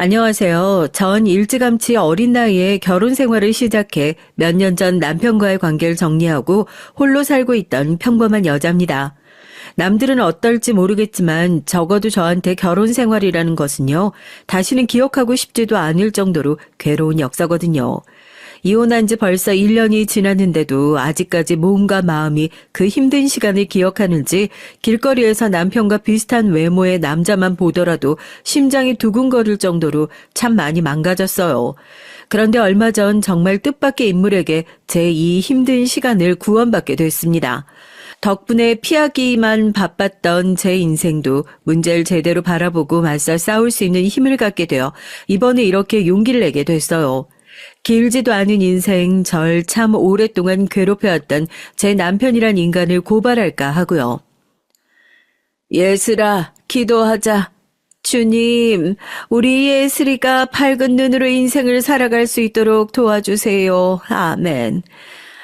안녕하세요. 전 일찌감치 어린 나이에 결혼 생활을 시작해 몇 년 전 남편과의 관계를 정리하고 홀로 살고 있던 평범한 여자입니다. 남들은 어떨지 모르겠지만 적어도 저한테 결혼 생활이라는 것은요, 다시는 기억하고 싶지도 않을 정도로 괴로운 역사거든요. 이혼한 지 벌써 1년이 지났는데도 아직까지 몸과 마음이 그 힘든 시간을 기억하는지 길거리에서 남편과 비슷한 외모의 남자만 보더라도 심장이 두근거릴 정도로 참 많이 망가졌어요. 그런데 얼마 전 정말 뜻밖의 인물에게 제 이 힘든 시간을 구원받게 됐습니다. 덕분에 피하기만 바빴던 제 인생도 문제를 제대로 바라보고 맞서 싸울 수 있는 힘을 갖게 되어 이번에 이렇게 용기를 내게 됐어요. 길지도 않은 인생 절 참 오랫동안 괴롭혀왔던 제 남편이란 인간을 고발할까 하고요. 예슬아, 기도하자. 주님, 우리 예슬이가 밝은 눈으로 인생을 살아갈 수 있도록 도와주세요. 아멘.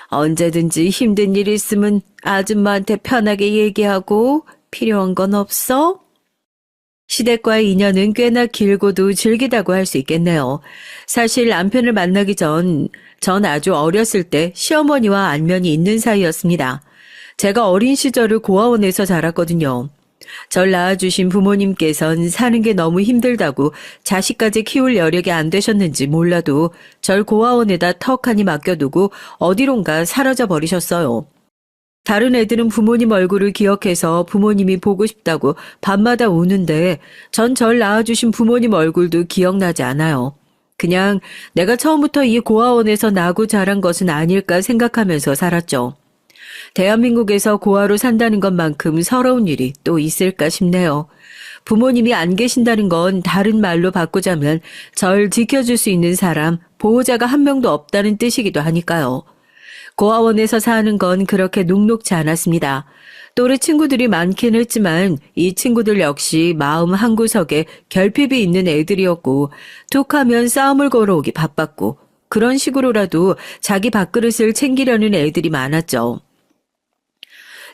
언제든지 힘든 일 있으면 아줌마한테 편하게 얘기하고 필요한 건 없어? 시댁과의 인연은 꽤나 길고도 질기다고 할 수 있겠네요. 사실 남편을 만나기 전 아주 어렸을 때 시어머니와 안면이 있는 사이였습니다. 제가 어린 시절을 고아원에서 자랐거든요. 절 낳아주신 부모님께선 사는 게 너무 힘들다고 자식까지 키울 여력이 안 되셨는지 몰라도 절 고아원에다 턱하니 맡겨두고 어디론가 사라져 버리셨어요. 다른 애들은 부모님 얼굴을 기억해서 부모님이 보고 싶다고 밤마다 우는데 전 절 낳아주신 부모님 얼굴도 기억나지 않아요. 그냥 내가 처음부터 이 고아원에서 나고 자란 것은 아닐까 생각하면서 살았죠. 대한민국에서 고아로 산다는 것만큼 서러운 일이 또 있을까 싶네요. 부모님이 안 계신다는 건 다른 말로 바꾸자면 절 지켜줄 수 있는 사람, 보호자가 한 명도 없다는 뜻이기도 하니까요. 고아원에서 사는 건 그렇게 녹록지 않았습니다. 또래 친구들이 많긴 했지만 이 친구들 역시 마음 한구석에 결핍이 있는 애들이었고 툭하면 싸움을 걸어오기 바빴고 그런 식으로라도 자기 밥그릇을 챙기려는 애들이 많았죠.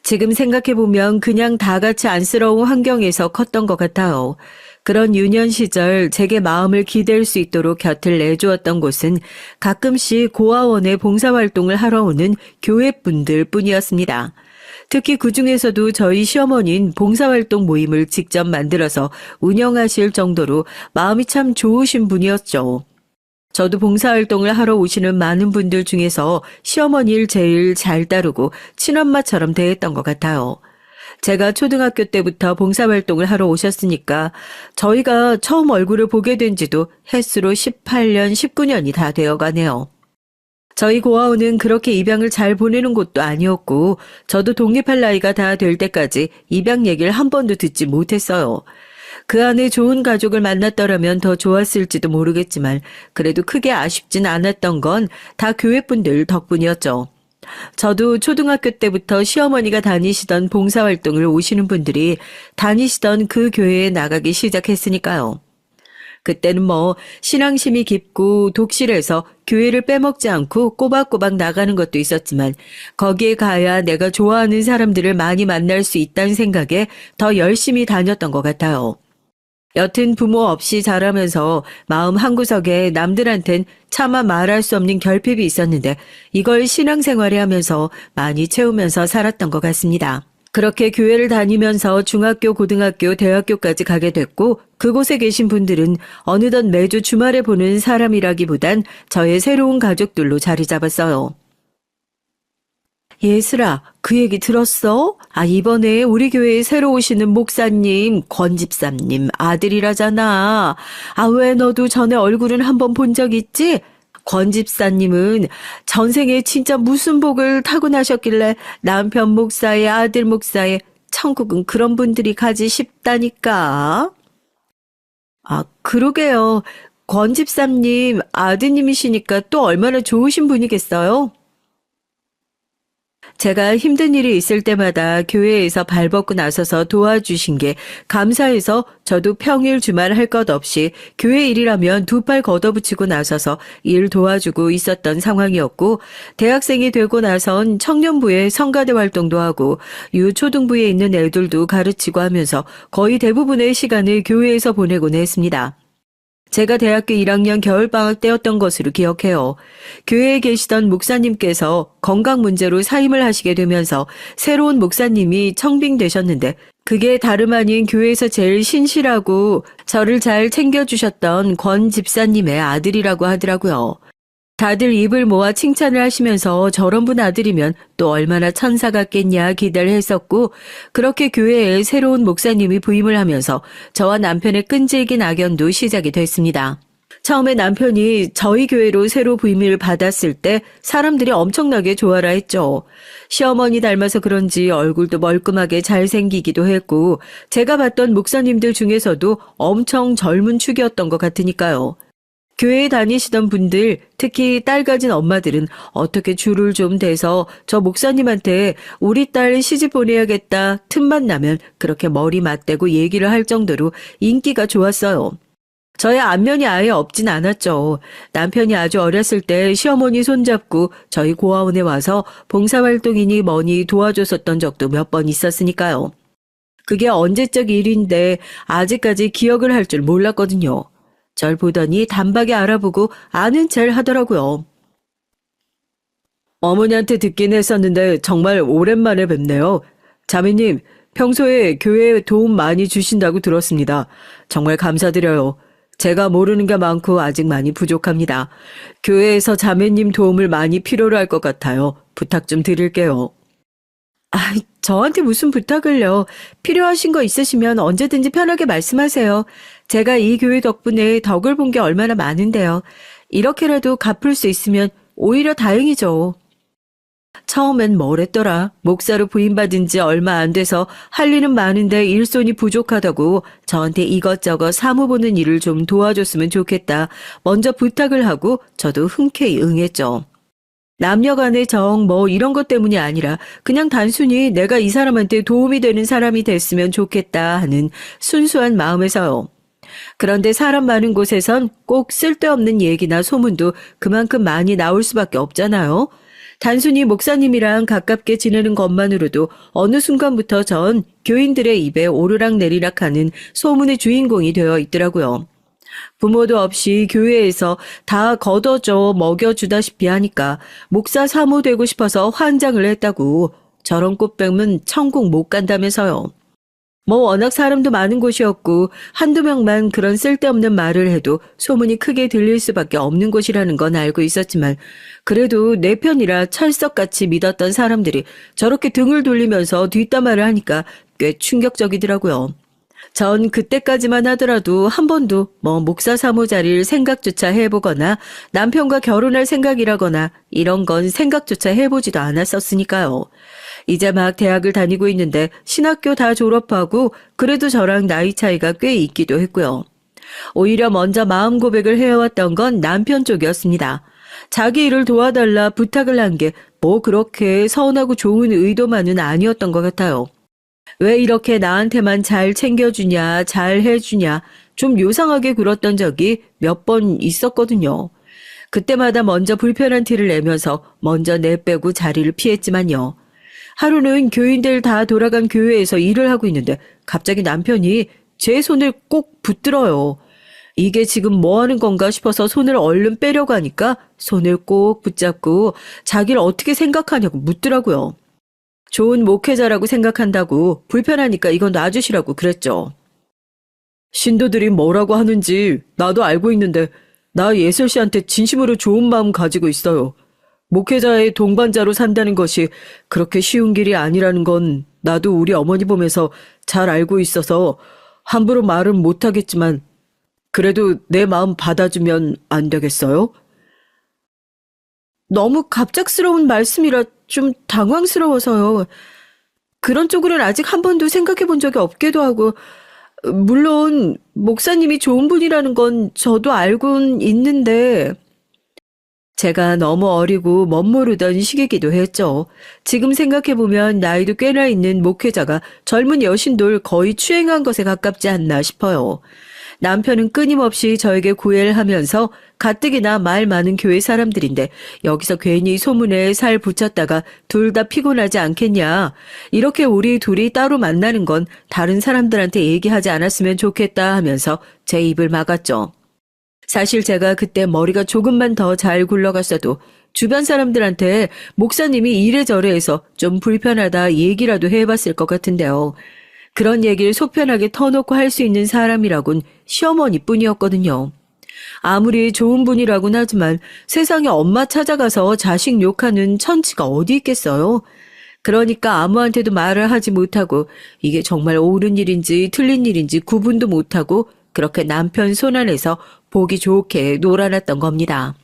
지금 생각해보면 그냥 다 같이 안쓰러운 환경에서 컸던 것 같아요. 그런 유년 시절 제게 마음을 기댈 수 있도록 곁을 내주었던 곳은 가끔씩 고아원에 봉사활동을 하러 오는 교회분들 뿐이었습니다. 특히 그중에서도 저희 시어머니는 봉사활동 모임을 직접 만들어서 운영하실 정도로 마음이 참 좋으신 분이었죠. 저도 봉사활동을 하러 오시는 많은 분들 중에서 시어머니를 제일 잘 따르고 친엄마처럼 대했던 것 같아요. 제가 초등학교 때부터 봉사활동을 하러 오셨으니까 저희가 처음 얼굴을 보게 된 지도 햇수로 18년, 19년이 다 되어가네요. 저희 고아원은 그렇게 입양을 잘 보내는 곳도 아니었고 저도 독립할 나이가 다 될 때까지 입양 얘기를 한 번도 듣지 못했어요. 그 안에 좋은 가족을 만났더라면 더 좋았을지도 모르겠지만 그래도 크게 아쉽진 않았던 건 다 교회분들 덕분이었죠. 저도 초등학교 때부터 시어머니가 다니시던 봉사활동을 오시는 분들이 다니시던 그 교회에 나가기 시작했으니까요. 그때는 신앙심이 깊고 독실해서 교회를 빼먹지 않고 꼬박꼬박 나가는 것도 있었지만 거기에 가야 내가 좋아하는 사람들을 많이 만날 수 있다는 생각에 더 열심히 다녔던 것 같아요. 여튼 부모 없이 자라면서 마음 한구석에 남들한텐 차마 말할 수 없는 결핍이 있었는데 이걸 신앙생활에 하면서 많이 채우면서 살았던 것 같습니다. 그렇게 교회를 다니면서 중학교, 고등학교, 대학교까지 가게 됐고 그곳에 계신 분들은 어느덧 매주 주말에 보는 사람이라기보단 저의 새로운 가족들로 자리 잡았어요. 예슬아, 그 얘기 들었어? 이번에 우리 교회에 새로 오시는 목사님, 권 집사님 아들이라잖아. 왜 너도 전에 얼굴은 한번 본 적 있지? 권 집사님은 전생에 진짜 무슨 복을 타고나셨길래 남편 목사의 아들 목사의 천국은 그런 분들이 가지 싶다니까. 그러게요. 권 집사님 아드님이시니까 또 얼마나 좋으신 분이겠어요? 제가 힘든 일이 있을 때마다 교회에서 발벗고 나서서 도와주신 게 감사해서 저도 평일 주말 할 것 없이 교회 일이라면 두 팔 걷어붙이고 나서서 일 도와주고 있었던 상황이었고 대학생이 되고 나선 청년부에 성가대 활동도 하고 유초등부에 있는 애들도 가르치고 하면서 거의 대부분의 시간을 교회에서 보내곤 했습니다. 제가 대학교 1학년 겨울방학 때였던 것으로 기억해요. 교회에 계시던 목사님께서 건강 문제로 사임을 하시게 되면서 새로운 목사님이 청빙되셨는데 그게 다름 아닌 교회에서 제일 신실하고 저를 잘 챙겨주셨던 권 집사님의 아들이라고 하더라고요. 다들 입을 모아 칭찬을 하시면서 저런 분 아들이면 또 얼마나 천사 같겠냐 기대를 했었고 그렇게 교회에 새로운 목사님이 부임을 하면서 저와 남편의 끈질긴 악연도 시작이 됐습니다. 처음에 남편이 저희 교회로 새로 부임을 받았을 때 사람들이 엄청나게 좋아라 했죠. 시어머니 닮아서 그런지 얼굴도 멀끔하게 잘생기기도 했고 제가 봤던 목사님들 중에서도 엄청 젊은 축이었던 것 같으니까요. 교회에 다니시던 분들, 특히 딸 가진 엄마들은 어떻게 줄을 좀 대서 저 목사님한테 우리 딸 시집 보내야겠다 틈만 나면 그렇게 머리 맞대고 얘기를 할 정도로 인기가 좋았어요. 저의 안면이 아예 없진 않았죠. 남편이 아주 어렸을 때 시어머니 손잡고 저희 고아원에 와서 봉사활동이니 뭐니 도와줬었던 적도 몇 번 있었으니까요. 그게 언제적 일인데 아직까지 기억을 할 줄 몰랐거든요. 절 보더니 단박에 알아보고 아는 체를 하더라고요. 어머니한테 듣긴 했었는데 정말 오랜만에 뵙네요. 자매님, 평소에 교회에 도움 많이 주신다고 들었습니다. 정말 감사드려요. 제가 모르는 게 많고 아직 많이 부족합니다. 교회에서 자매님 도움을 많이 필요로 할 것 같아요. 부탁 좀 드릴게요. 저한테 무슨 부탁을요. 필요하신 거 있으시면 언제든지 편하게 말씀하세요. 제가 이 교회 덕분에 덕을 본 게 얼마나 많은데요. 이렇게라도 갚을 수 있으면 오히려 다행이죠. 처음엔 뭐랬더라. 목사로 부임받은 지 얼마 안 돼서 할 일은 많은데 일손이 부족하다고 저한테 이것저것 사무 보는 일을 좀 도와줬으면 좋겠다. 먼저 부탁을 하고 저도 흔쾌히 응했죠. 남녀 간의 정 이런 것 때문이 아니라 그냥 단순히 내가 이 사람한테 도움이 되는 사람이 됐으면 좋겠다 하는 순수한 마음에서요. 그런데 사람 많은 곳에선 꼭 쓸데없는 얘기나 소문도 그만큼 많이 나올 수밖에 없잖아요. 단순히 목사님이랑 가깝게 지내는 것만으로도 어느 순간부터 전 교인들의 입에 오르락내리락 하는 소문의 주인공이 되어 있더라고요. 부모도 없이 교회에서 다 걷어줘 먹여주다시피 하니까 목사 사모 되고 싶어서 환장을 했다고. 저런 꽃뱀은 천국 못 간다면서요. 워낙 사람도 많은 곳이었고 한두 명만 그런 쓸데없는 말을 해도 소문이 크게 들릴 수밖에 없는 곳이라는 건 알고 있었지만 그래도 내 편이라 철석같이 믿었던 사람들이 저렇게 등을 돌리면서 뒷담화를 하니까 꽤 충격적이더라고요. 전 그때까지만 하더라도 한 번도 목사 사모 자리를 생각조차 해보거나 남편과 결혼할 생각이라거나 이런 건 생각조차 해보지도 않았었으니까요. 이제 막 대학을 다니고 있는데 신학교 다 졸업하고 그래도 저랑 나이 차이가 꽤 있기도 했고요. 오히려 먼저 마음 고백을 해왔던 건 남편 쪽이었습니다. 자기 일을 도와달라 부탁을 한 게 그렇게 서운하고 좋은 의도만은 아니었던 것 같아요. 왜 이렇게 나한테만 잘 챙겨주냐, 잘 해주냐, 좀 요상하게 굴었던 적이 몇 번 있었거든요. 그때마다 먼저 불편한 티를 내면서 먼저 내빼고 자리를 피했지만요. 하루는 교인들 다 돌아간 교회에서 일을 하고 있는데 갑자기 남편이 제 손을 꼭 붙들어요. 이게 지금 뭐 하는 건가 싶어서 손을 얼른 빼려고 하니까 손을 꼭 붙잡고 자기를 어떻게 생각하냐고 묻더라고요. 좋은 목회자라고 생각한다고 불편하니까 이건 놔주시라고 그랬죠. 신도들이 뭐라고 하는지 나도 알고 있는데 나 예슬 씨한테 진심으로 좋은 마음 가지고 있어요. 목회자의 동반자로 산다는 것이 그렇게 쉬운 길이 아니라는 건 나도 우리 어머니 보면서 잘 알고 있어서 함부로 말은 못하겠지만 그래도 내 마음 받아주면 안 되겠어요? 너무 갑작스러운 말씀이라 좀 당황스러워서요. 그런 쪽으로는 아직 한 번도 생각해 본 적이 없기도 하고 물론 목사님이 좋은 분이라는 건 저도 알고는 있는데 제가 너무 어리고 멋모르던 시기이기도 했죠. 지금 생각해보면 나이도 꽤나 있는 목회자가 젊은 여신돌 거의 추행한 것에 가깝지 않나 싶어요. 남편은 끊임없이 저에게 구애를 하면서 가뜩이나 말 많은 교회 사람들인데 여기서 괜히 소문에 살 붙였다가 둘 다 피곤하지 않겠냐. 이렇게 우리 둘이 따로 만나는 건 다른 사람들한테 얘기하지 않았으면 좋겠다 하면서 제 입을 막았죠. 사실 제가 그때 머리가 조금만 더 잘 굴러갔어도 주변 사람들한테 목사님이 이래저래 해서 좀 불편하다 얘기라도 해봤을 것 같은데요. 그런 얘기를 속편하게 터놓고 할 수 있는 사람이라곤 시어머니뿐이었거든요. 아무리 좋은 분이라곤 하지만 세상에 엄마 찾아가서 자식 욕하는 천치가 어디 있겠어요? 그러니까 아무한테도 말을 하지 못하고 이게 정말 옳은 일인지 틀린 일인지 구분도 못하고 그렇게 남편 손안에서 보기 좋게 놀아놨던 겁니다.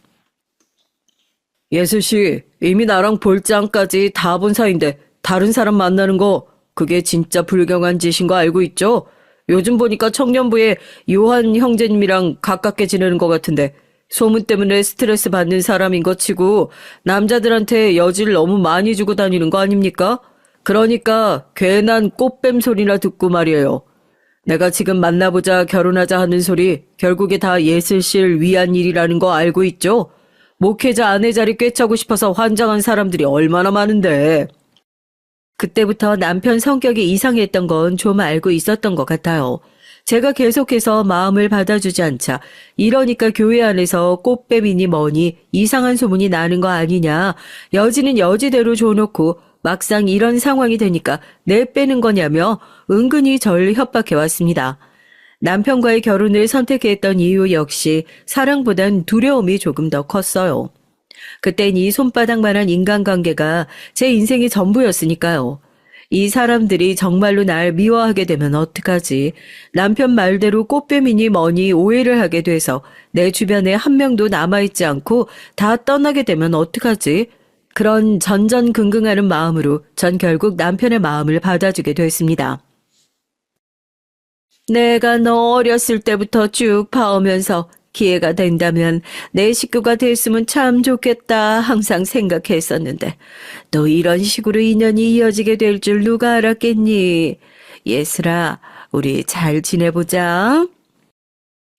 예슬씨, 이미 나랑 볼장까지 다 본 사이인데 다른 사람 만나는 거 그게 진짜 불경한 짓인 거 알고 있죠? 요즘 보니까 청년부에 요한 형제님이랑 가깝게 지내는 것 같은데 소문 때문에 스트레스 받는 사람인 것 치고 남자들한테 여지를 너무 많이 주고 다니는 거 아닙니까? 그러니까 괜한 꽃뱀 소리나 듣고 말이에요. 내가 지금 만나보자 결혼하자 하는 소리 결국에 다 예슬씨를 위한 일이라는 거 알고 있죠? 목회자 아내 자리 꿰차고 싶어서 환장한 사람들이 얼마나 많은데. 그때부터 남편 성격이 이상했던 건 좀 알고 있었던 것 같아요. 제가 계속해서 마음을 받아주지 않자 이러니까 교회 안에서 꽃뱀이니 뭐니 이상한 소문이 나는 거 아니냐. 여지는 여지대로 줘놓고 막상 이런 상황이 되니까 내빼는 거냐며 은근히 절 협박해왔습니다. 남편과의 결혼을 선택했던 이유 역시 사랑보단 두려움이 조금 더 컸어요. 그땐 이 손바닥만한 인간관계가 제 인생의 전부였으니까요. 이 사람들이 정말로 날 미워하게 되면 어떡하지? 남편 말대로 꽃뱀이니 뭐니 오해를 하게 돼서 내 주변에 한 명도 남아있지 않고 다 떠나게 되면 어떡하지? 그런 전전긍긍하는 마음으로 전 결국 남편의 마음을 받아주게 됐습니다. 내가 너 어렸을 때부터 쭉 봐오면서 기회가 된다면 내 식구가 됐으면 참 좋겠다 항상 생각했었는데 또 이런 식으로 인연이 이어지게 될 줄 누가 알았겠니? 예슬아, 우리 잘 지내보자.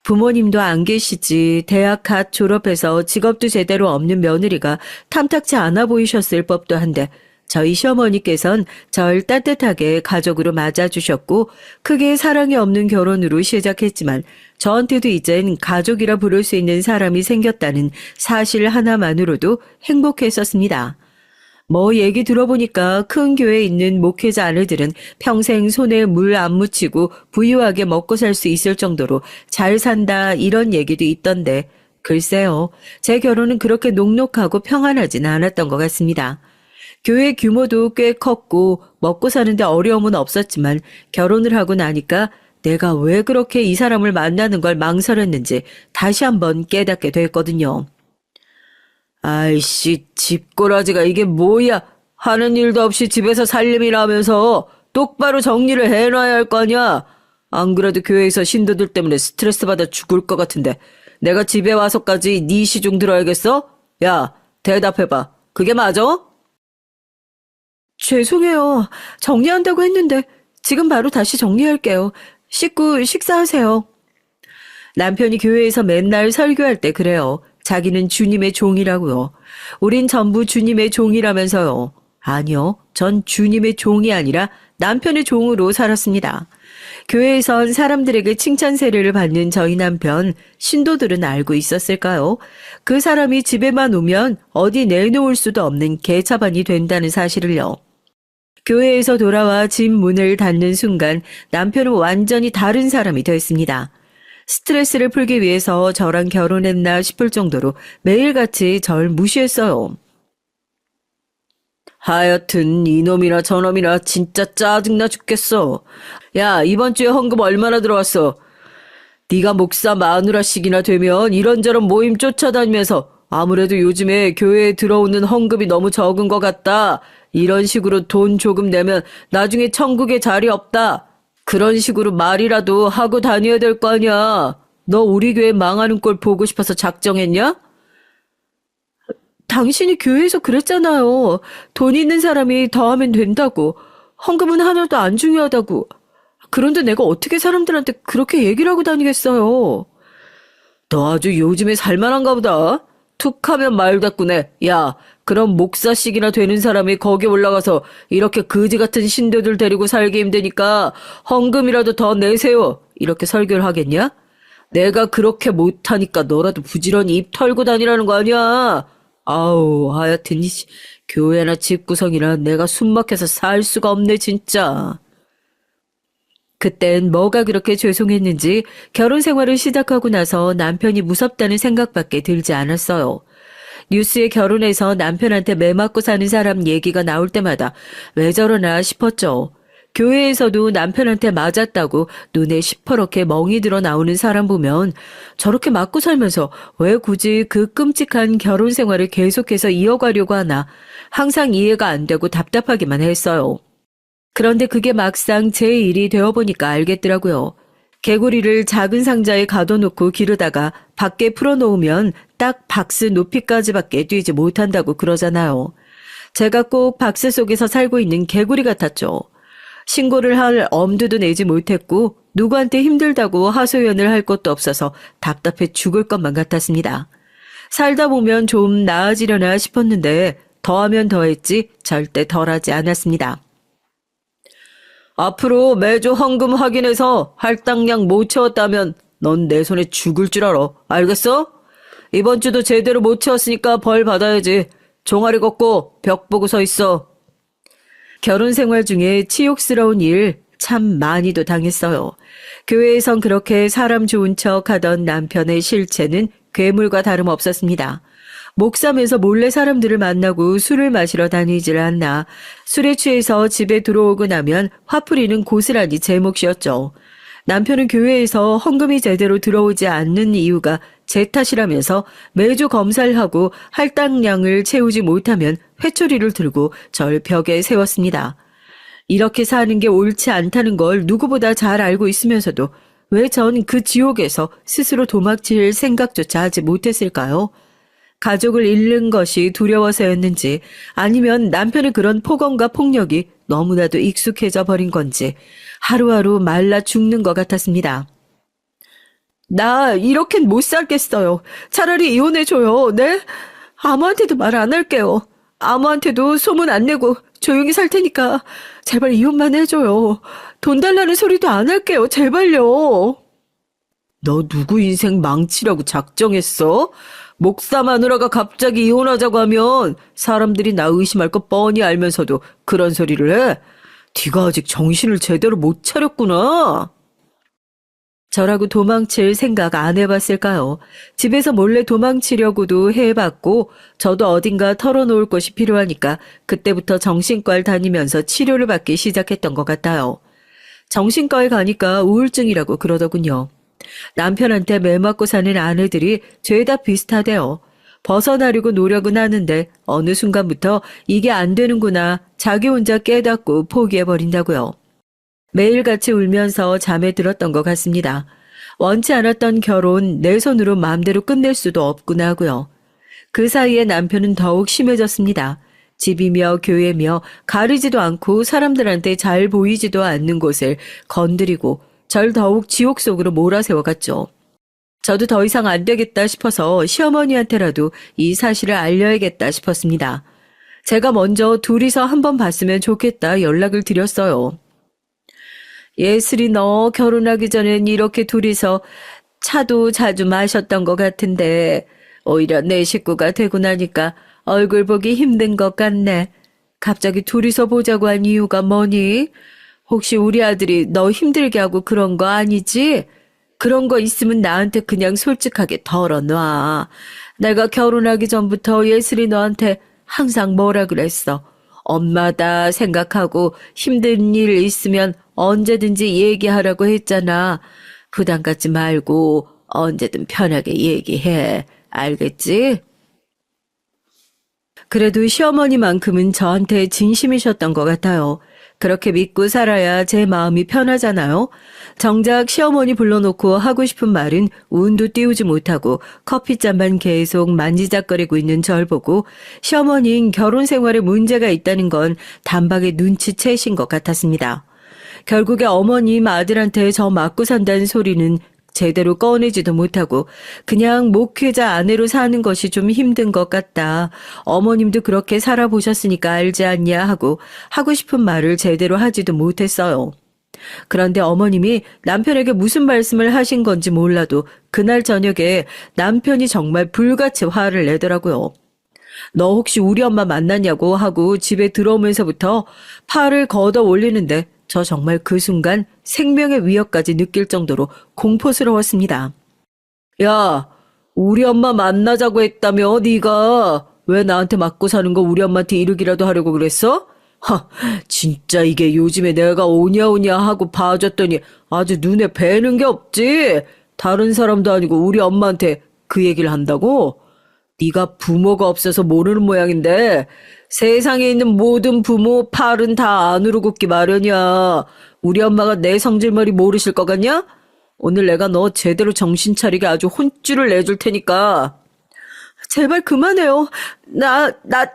부모님도 안 계시지 대학 갓 졸업해서 직업도 제대로 없는 며느리가 탐탁치 않아 보이셨을 법도 한데 저희 시어머니께선 절 따뜻하게 가족으로 맞아주셨고 크게 사랑이 없는 결혼으로 시작했지만 저한테도 이젠 가족이라 부를 수 있는 사람이 생겼다는 사실 하나만으로도 행복했었습니다. 뭐 얘기 들어보니까 큰 교회에 있는 목회자 아내들은 평생 손에 물 안 묻히고 부유하게 먹고 살 수 있을 정도로 잘 산다 이런 얘기도 있던데 글쎄요. 제 결혼은 그렇게 녹록하고 평안하진 않았던 것 같습니다. 교회 규모도 꽤 컸고 먹고 사는데 어려움은 없었지만 결혼을 하고 나니까 내가 왜 그렇게 이 사람을 만나는 걸 망설였는지 다시 한번 깨닫게 됐거든요. 아이씨, 집꼬라지가 이게 뭐야? 하는 일도 없이 집에서 살림이라면서 똑바로 정리를 해놔야 할 거 아니야? 안 그래도 교회에서 신도들 때문에 스트레스 받아 죽을 것 같은데 내가 집에 와서까지 네 시중 들어야겠어? 야, 대답해봐. 그게 맞아? 죄송해요. 정리한다고 했는데 지금 바로 다시 정리할게요. 식구 식사하세요. 남편이 교회에서 맨날 설교할 때 그래요. 자기는 주님의 종이라고요. 우린 전부 주님의 종이라면서요. 아니요. 전 주님의 종이 아니라 남편의 종으로 살았습니다. 교회에선 사람들에게 칭찬 세례를 받는 저희 남편, 신도들은 알고 있었을까요? 그 사람이 집에만 오면 어디 내놓을 수도 없는 개차반이 된다는 사실을요. 교회에서 돌아와 집 문을 닫는 순간 남편은 완전히 다른 사람이 됐습니다. 스트레스를 풀기 위해서 저랑 결혼했나 싶을 정도로 매일같이 절 무시했어요. 하여튼 이놈이나 저놈이나 진짜 짜증나 죽겠어. 야, 이번 주에 헌금 얼마나 들어왔어? 네가 목사 마누라씩이나 되면 이런저런 모임 쫓아다니면서 아무래도 요즘에 교회에 들어오는 헌금이 너무 적은 것 같다. 이런 식으로 돈 조금 내면 나중에 천국에 자리 없다. 그런 식으로 말이라도 하고 다녀야 될 거 아니야. 너 우리 교회 망하는 꼴 보고 싶어서 작정했냐? 당신이 교회에서 그랬잖아요. 돈 있는 사람이 더 하면 된다고. 헌금은 하나도 안 중요하다고. 그런데 내가 어떻게 사람들한테 그렇게 얘기를 하고 다니겠어요. 너 아주 요즘에 살만한가 보다. 툭하면 말다꾸네. 야, 그럼 목사씩이나 되는 사람이 거기 올라가서 이렇게 그지 같은 신도들 데리고 살기 힘드니까 헌금이라도 더 내세요. 이렇게 설교를 하겠냐? 내가 그렇게 못하니까 너라도 부지런히 입 털고 다니라는 거 아니야? 아우, 하여튼 교회나 집구석이나 내가 숨막혀서 살 수가 없네, 진짜. 그땐 뭐가 그렇게 죄송했는지 결혼 생활을 시작하고 나서 남편이 무섭다는 생각밖에 들지 않았어요. 뉴스에 결혼해서 남편한테 매 맞고 사는 사람 얘기가 나올 때마다 왜 저러나 싶었죠. 교회에서도 남편한테 맞았다고 눈에 시퍼렇게 멍이 들어 나오는 사람 보면 저렇게 맞고 살면서 왜 굳이 그 끔찍한 결혼 생활을 계속해서 이어가려고 하나 항상 이해가 안 되고 답답하기만 했어요. 그런데 그게 막상 제 일이 되어보니까 알겠더라고요. 개구리를 작은 상자에 가둬놓고 기르다가 밖에 풀어놓으면 딱 박스 높이까지밖에 뛰지 못한다고 그러잖아요. 제가 꼭 박스 속에서 살고 있는 개구리 같았죠. 신고를 할 엄두도 내지 못했고 누구한테 힘들다고 하소연을 할 것도 없어서 답답해 죽을 것만 같았습니다. 살다 보면 좀 나아지려나 싶었는데 더하면 더했지 절대 덜하지 않았습니다. 앞으로 매주 헌금 확인해서 할당량 못 채웠다면 넌 내 손에 죽을 줄 알아. 알겠어? 이번 주도 제대로 못 채웠으니까 벌 받아야지. 종아리 걷고 벽 보고 서 있어. 결혼 생활 중에 치욕스러운 일 참 많이도 당했어요. 교회에선 그렇게 사람 좋은 척 하던 남편의 실체는 괴물과 다름없었습니다. 목삼에서 몰래 사람들을 만나고 술을 마시러 다니질 않나 술에 취해서 집에 들어오고 나면 화풀이는 고스란히 제 몫이었죠. 남편은 교회에서 헌금이 제대로 들어오지 않는 이유가 제 탓이라면서 매주 검사를 하고 할당량을 채우지 못하면 회초리를 들고 절 벽에 세웠습니다. 이렇게 사는 게 옳지 않다는 걸 누구보다 잘 알고 있으면서도 왜 전 그 지옥에서 스스로 도망칠 생각조차 하지 못했을까요? 가족을 잃는 것이 두려워서였는지 아니면 남편의 그런 폭언과 폭력이 너무나도 익숙해져 버린 건지 하루하루 말라 죽는 것 같았습니다. 나 이렇게는 못 살겠어요. 차라리 이혼해줘요. 네? 아무한테도 말 안 할게요. 아무한테도 소문 안 내고 조용히 살 테니까 제발 이혼만 해줘요. 돈 달라는 소리도 안 할게요. 제발요. 너 누구 인생 망치려고 작정했어? 목사 마누라가 갑자기 이혼하자고 하면 사람들이 나 의심할 거 뻔히 알면서도 그런 소리를 해? 네가 아직 정신을 제대로 못 차렸구나. 저라고 도망칠 생각 안 해봤을까요? 집에서 몰래 도망치려고도 해봤고 저도 어딘가 털어놓을 곳이 필요하니까 그때부터 정신과를 다니면서 치료를 받기 시작했던 것 같아요. 정신과에 가니까 우울증이라고 그러더군요. 남편한테 매맞고 사는 아내들이 죄다 비슷하대요. 벗어나려고 노력은 하는데 어느 순간부터 이게 안 되는구나 자기 혼자 깨닫고 포기해버린다고요. 매일같이 울면서 잠에 들었던 것 같습니다. 원치 않았던 결혼 내 손으로 마음대로 끝낼 수도 없구나 하고요. 그 사이에 남편은 더욱 심해졌습니다. 집이며 교회며 가리지도 않고 사람들한테 잘 보이지도 않는 곳을 건드리고 절 더욱 지옥 속으로 몰아세워갔죠. 저도 더 이상 안 되겠다 싶어서 시어머니한테라도 이 사실을 알려야겠다 싶었습니다. 제가 먼저 둘이서 한번 봤으면 좋겠다 연락을 드렸어요. 예슬이 너 결혼하기 전엔 이렇게 둘이서 차도 자주 마셨던 것 같은데 오히려 내 식구가 되고 나니까 얼굴 보기 힘든 것 같네. 갑자기 둘이서 보자고 한 이유가 뭐니? 혹시 우리 아들이 너 힘들게 하고 그런 거 아니지? 그런 거 있으면 나한테 그냥 솔직하게 털어놔. 내가 결혼하기 전부터 예슬이 너한테 항상 뭐라 그랬어. 엄마다 생각하고 힘든 일 있으면 언제든지 얘기하라고 했잖아. 부담 갖지 말고 언제든 편하게 얘기해. 알겠지? 그래도 시어머니만큼은 저한테 진심이셨던 것 같아요. 그렇게 믿고 살아야 제 마음이 편하잖아요. 정작 시어머니 불러놓고 하고 싶은 말은 운도 띄우지 못하고 커피잔만 계속 만지작거리고 있는 절 보고 시어머니는 결혼 생활에 문제가 있다는 건 단박에 눈치채신 것 같았습니다. 결국에 어머님 아들한테 저 맞고 산다는 소리는 제대로 꺼내지도 못하고 그냥 목회자 아내로 사는 것이 좀 힘든 것 같다. 어머님도 그렇게 살아보셨으니까 알지 않냐 하고 싶은 말을 제대로 하지도 못했어요. 그런데 어머님이 남편에게 무슨 말씀을 하신 건지 몰라도 그날 저녁에 남편이 정말 불같이 화를 내더라고요. 너 혹시 우리 엄마 만났냐고 하고 집에 들어오면서부터 팔을 걷어 올리는데 저 정말 그 순간 생명의 위협까지 느낄 정도로 공포스러웠습니다. 야, 우리 엄마 만나자고 했다며 네가 왜 나한테 맞고 사는 거 우리 엄마한테 이르기라도 하려고 그랬어? 진짜 이게 요즘에 내가 오냐오냐 하고 봐줬더니 아주 눈에 뵈는 게 없지. 다른 사람도 아니고 우리 엄마한테 그 얘기를 한다고? 네가 부모가 없어서 모르는 모양인데 세상에 있는 모든 부모 팔은 다 안으로 굽기 마련이야. 우리 엄마가 내 성질머리 모르실 것 같냐? 오늘 내가 너 제대로 정신 차리게 아주 혼쭐을 내줄 테니까. 제발 그만해요. 나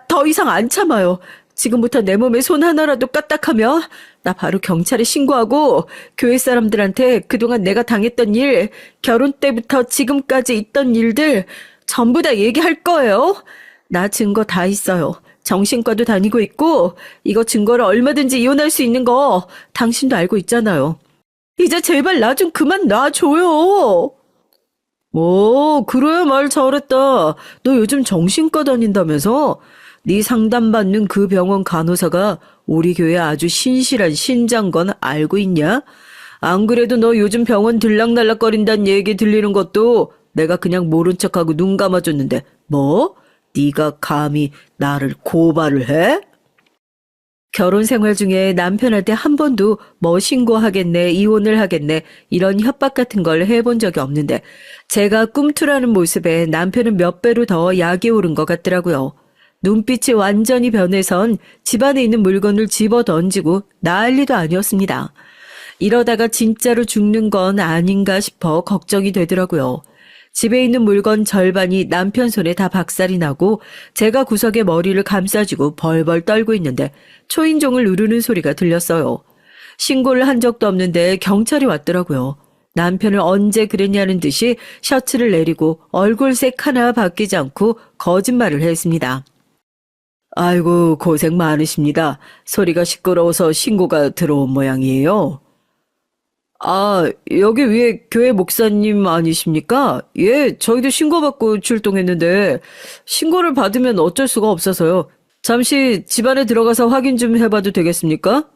더 이상 안 참아요. 지금부터 내 몸에 손 하나라도 까딱하면 나 바로 경찰에 신고하고 교회 사람들한테 그동안 내가 당했던 일, 결혼 때부터 지금까지 있던 일들 전부 다 얘기할 거예요. 나 증거 다 있어요. 정신과도 다니고 있고 이거 증거를 얼마든지 이혼할 수 있는 거 당신도 알고 있잖아요. 이제 제발 나 좀 그만 놔줘요. 오, 그래 말 잘했다. 너 요즘 정신과 다닌다면서? 네 상담받는 그 병원 간호사가 우리 교회 아주 신실한 신자인 건 알고 있냐? 안 그래도 너 요즘 병원 들락날락거린다는 얘기 들리는 것도 내가 그냥 모른 척하고 눈 감아줬는데 뭐? 네가 감히 나를 고발을 해? 결혼 생활 중에 남편한테 한 번도 뭐 신고하겠네, 이혼을 하겠네 이런 협박 같은 걸 해본 적이 없는데 제가 꿈틀하는 모습에 남편은 몇 배로 더 약이 오른 것 같더라고요. 눈빛이 완전히 변해선 집안에 있는 물건을 집어 던지고 난리도 아니었습니다. 이러다가 진짜로 죽는 건 아닌가 싶어 걱정이 되더라고요. 집에 있는 물건 절반이 남편 손에 다 박살이 나고 제가 구석에 머리를 감싸주고 벌벌 떨고 있는데 초인종을 누르는 소리가 들렸어요. 신고를 한 적도 없는데 경찰이 왔더라고요. 남편을 언제 그랬냐는 듯이 셔츠를 내리고 얼굴색 하나 바뀌지 않고 거짓말을 했습니다. 아이고 고생 많으십니다. 소리가 시끄러워서 신고가 들어온 모양이에요. 아, 여기 위에 교회 목사님 아니십니까? 예, 저희도 신고받고 출동했는데 신고를 받으면 어쩔 수가 없어서요. 잠시 집 안에 들어가서 확인 좀 해봐도 되겠습니까?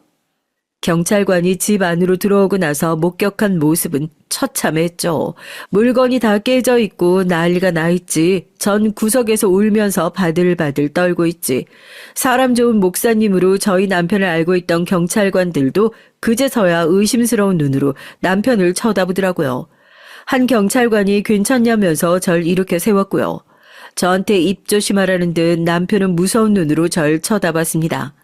경찰관이 집 안으로 들어오고 나서 목격한 모습은 처참했죠. 물건이 다 깨져 있고 난리가 나 있지. 전 구석에서 울면서 바들바들 떨고 있지. 사람 좋은 목사님으로 저희 남편을 알고 있던 경찰관들도 그제서야 의심스러운 눈으로 남편을 쳐다보더라고요. 한 경찰관이 괜찮냐면서 절 이렇게 세웠고요. 저한테 입 조심하라는 듯 남편은 무서운 눈으로 절 쳐다봤습니다.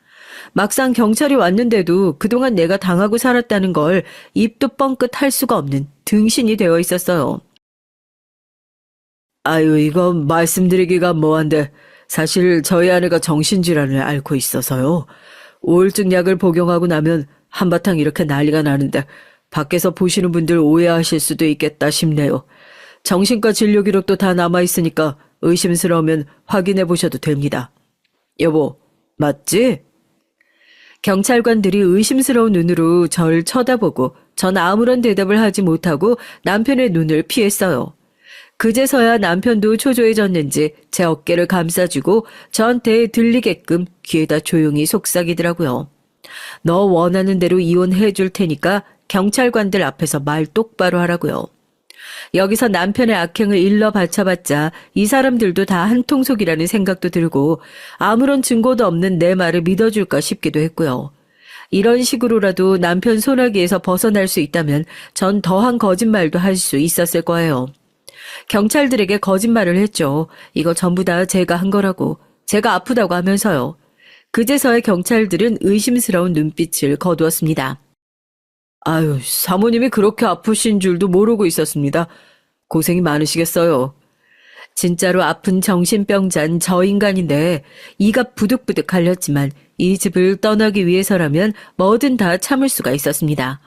막상 경찰이 왔는데도 그동안 내가 당하고 살았다는 걸 입도 뻥끗 할 수가 없는 등신이 되어 있었어요. 아유, 이거 말씀드리기가 뭐한데 사실 저희 아내가 정신질환을 앓고 있어서요. 우울증 약을 복용하고 나면 한바탕 이렇게 난리가 나는데 밖에서 보시는 분들 오해하실 수도 있겠다 싶네요. 정신과 진료 기록도 다 남아있으니까 의심스러우면 확인해 보셔도 됩니다. 여보, 맞지? 경찰관들이 의심스러운 눈으로 절 쳐다보고 전 아무런 대답을 하지 못하고 남편의 눈을 피했어요. 그제서야 남편도 초조해졌는지 제 어깨를 감싸주고 저한테 들리게끔 귀에다 조용히 속삭이더라고요. 너 원하는 대로 이혼해 줄 테니까 경찰관들 앞에서 말 똑바로 하라고요. 여기서 남편의 악행을 일러 바쳐봤자 이 사람들도 다 한통속이라는 생각도 들고 아무런 증거도 없는 내 말을 믿어줄까 싶기도 했고요. 이런 식으로라도 남편 소나기에서 벗어날 수 있다면 전 더한 거짓말도 할 수 있었을 거예요. 경찰들에게 거짓말을 했죠. 이거 전부 다 제가 한 거라고. 제가 아프다고 하면서요. 그제서야 경찰들은 의심스러운 눈빛을 거두었습니다. 아유, 사모님이 그렇게 아프신 줄도 모르고 있었습니다. 고생이 많으시겠어요. 진짜로 아픈 정신병자인 저 인간인데 이가 부득부득 갈렸지만 이 집을 떠나기 위해서라면 뭐든 다 참을 수가 있었습니다.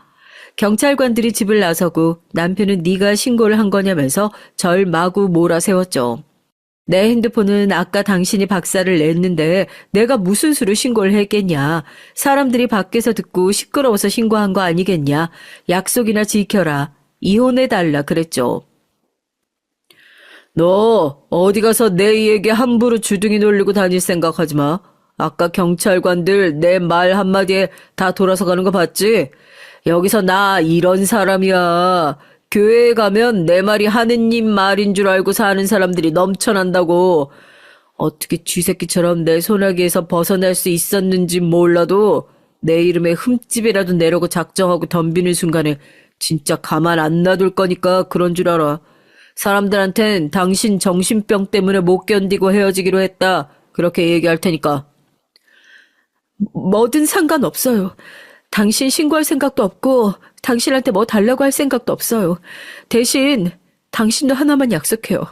경찰관들이 집을 나서고 남편은 네가 신고를 한 거냐면서 절 마구 몰아세웠죠. 내 핸드폰은 아까 당신이 박살을 냈는데 내가 무슨 수로 신고를 했겠냐. 사람들이 밖에서 듣고 시끄러워서 신고한 거 아니겠냐. 약속이나 지켜라. 이혼해달라 그랬죠. 너 어디 가서 내 얘기 함부로 주둥이 놀리고 다닐 생각하지 마. 아까 경찰관들 내 말 한마디에 다 돌아서 가는 거 봤지? 여기서 나 이런 사람이야. 교회에 가면 내 말이 하느님 말인 줄 알고 사는 사람들이 넘쳐난다고. 어떻게 쥐새끼처럼 내 소나기에서 벗어날 수 있었는지 몰라도 내 이름에 흠집이라도 내려고 작정하고 덤비는 순간에 진짜 가만 안 놔둘 거니까 그런 줄 알아. 사람들한텐 당신 정신병 때문에 못 견디고 헤어지기로 했다. 그렇게 얘기할 테니까. 뭐든 상관없어요. 당신 신고할 생각도 없고 당신한테 뭐 달라고 할 생각도 없어요. 대신 당신도 하나만 약속해요.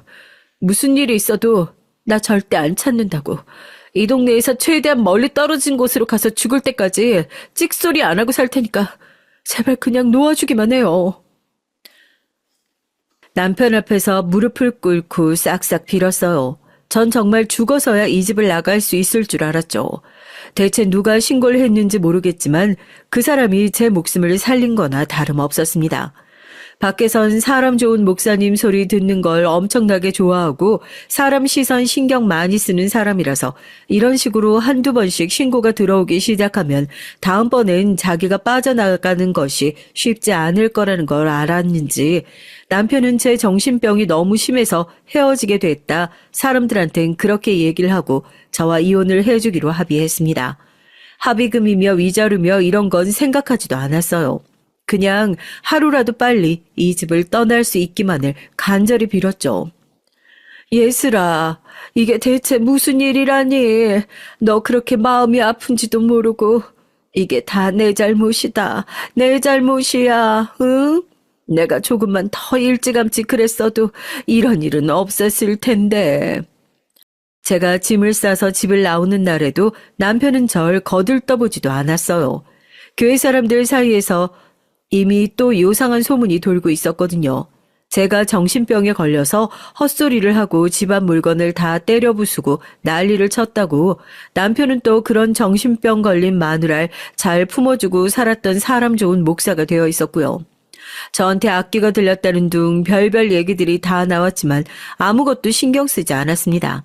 무슨 일이 있어도 나 절대 안 찾는다고. 이 동네에서 최대한 멀리 떨어진 곳으로 가서 죽을 때까지 찍소리 안 하고 살 테니까 제발 그냥 놓아주기만 해요. 남편 앞에서 무릎을 꿇고 싹싹 빌었어요. 전 정말 죽어서야 이 집을 나갈 수 있을 줄 알았죠. 대체 누가 신고를 했는지 모르겠지만 그 사람이 제 목숨을 살린 거나 다름없었습니다. 밖에선 사람 좋은 목사님 소리 듣는 걸 엄청나게 좋아하고 사람 시선 신경 많이 쓰는 사람이라서 이런 식으로 한두 번씩 신고가 들어오기 시작하면 다음번엔 자기가 빠져나가는 것이 쉽지 않을 거라는 걸 알았는지 남편은 제 정신병이 너무 심해서 헤어지게 됐다. 사람들한텐 그렇게 얘기를 하고 저와 이혼을 해주기로 합의했습니다. 합의금이며 위자료며 이런 건 생각하지도 않았어요. 그냥 하루라도 빨리 이 집을 떠날 수 있기만을 간절히 빌었죠. 예슬아, 이게 대체 무슨 일이라니? 너 그렇게 마음이 아픈지도 모르고 이게 다 내 잘못이다. 내 잘못이야. 응? 내가 조금만 더 일찌감치 그랬어도 이런 일은 없었을 텐데. 제가 짐을 싸서 집을 나오는 날에도 남편은 절 거들떠보지도 않았어요. 교회 사람들 사이에서 이미 또 요상한 소문이 돌고 있었거든요. 제가 정신병에 걸려서 헛소리를 하고 집안 물건을 다 때려 부수고 난리를 쳤다고 남편은 또 그런 정신병 걸린 마누라를 잘 품어주고 살았던 사람 좋은 목사가 되어 있었고요. 저한테 악기가 들렸다는 둥 별별 얘기들이 다 나왔지만 아무것도 신경 쓰지 않았습니다.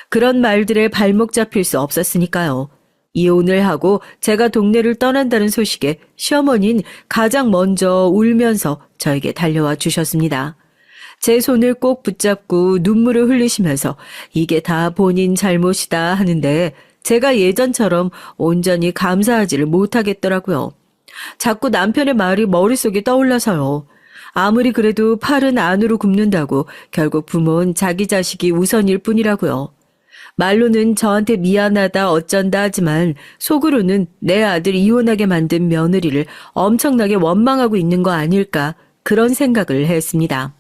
그런 말들에 발목 잡힐 수 없었으니까요. 이혼을 하고 제가 동네를 떠난다는 소식에 시어머니는 가장 먼저 울면서 저에게 달려와 주셨습니다. 제 손을 꼭 붙잡고 눈물을 흘리시면서 이게 다 본인 잘못이다 하는데 제가 예전처럼 온전히 감사하지를 못하겠더라고요. 자꾸 남편의 말이 머릿속에 떠올라서요. 아무리 그래도 팔은 안으로 굽는다고 결국 부모는 자기 자식이 우선일 뿐이라고요. 말로는 저한테 미안하다 어쩐다 하지만 속으로는 내 아들 이혼하게 만든 며느리를 엄청나게 원망하고 있는 거 아닐까 그런 생각을 했습니다.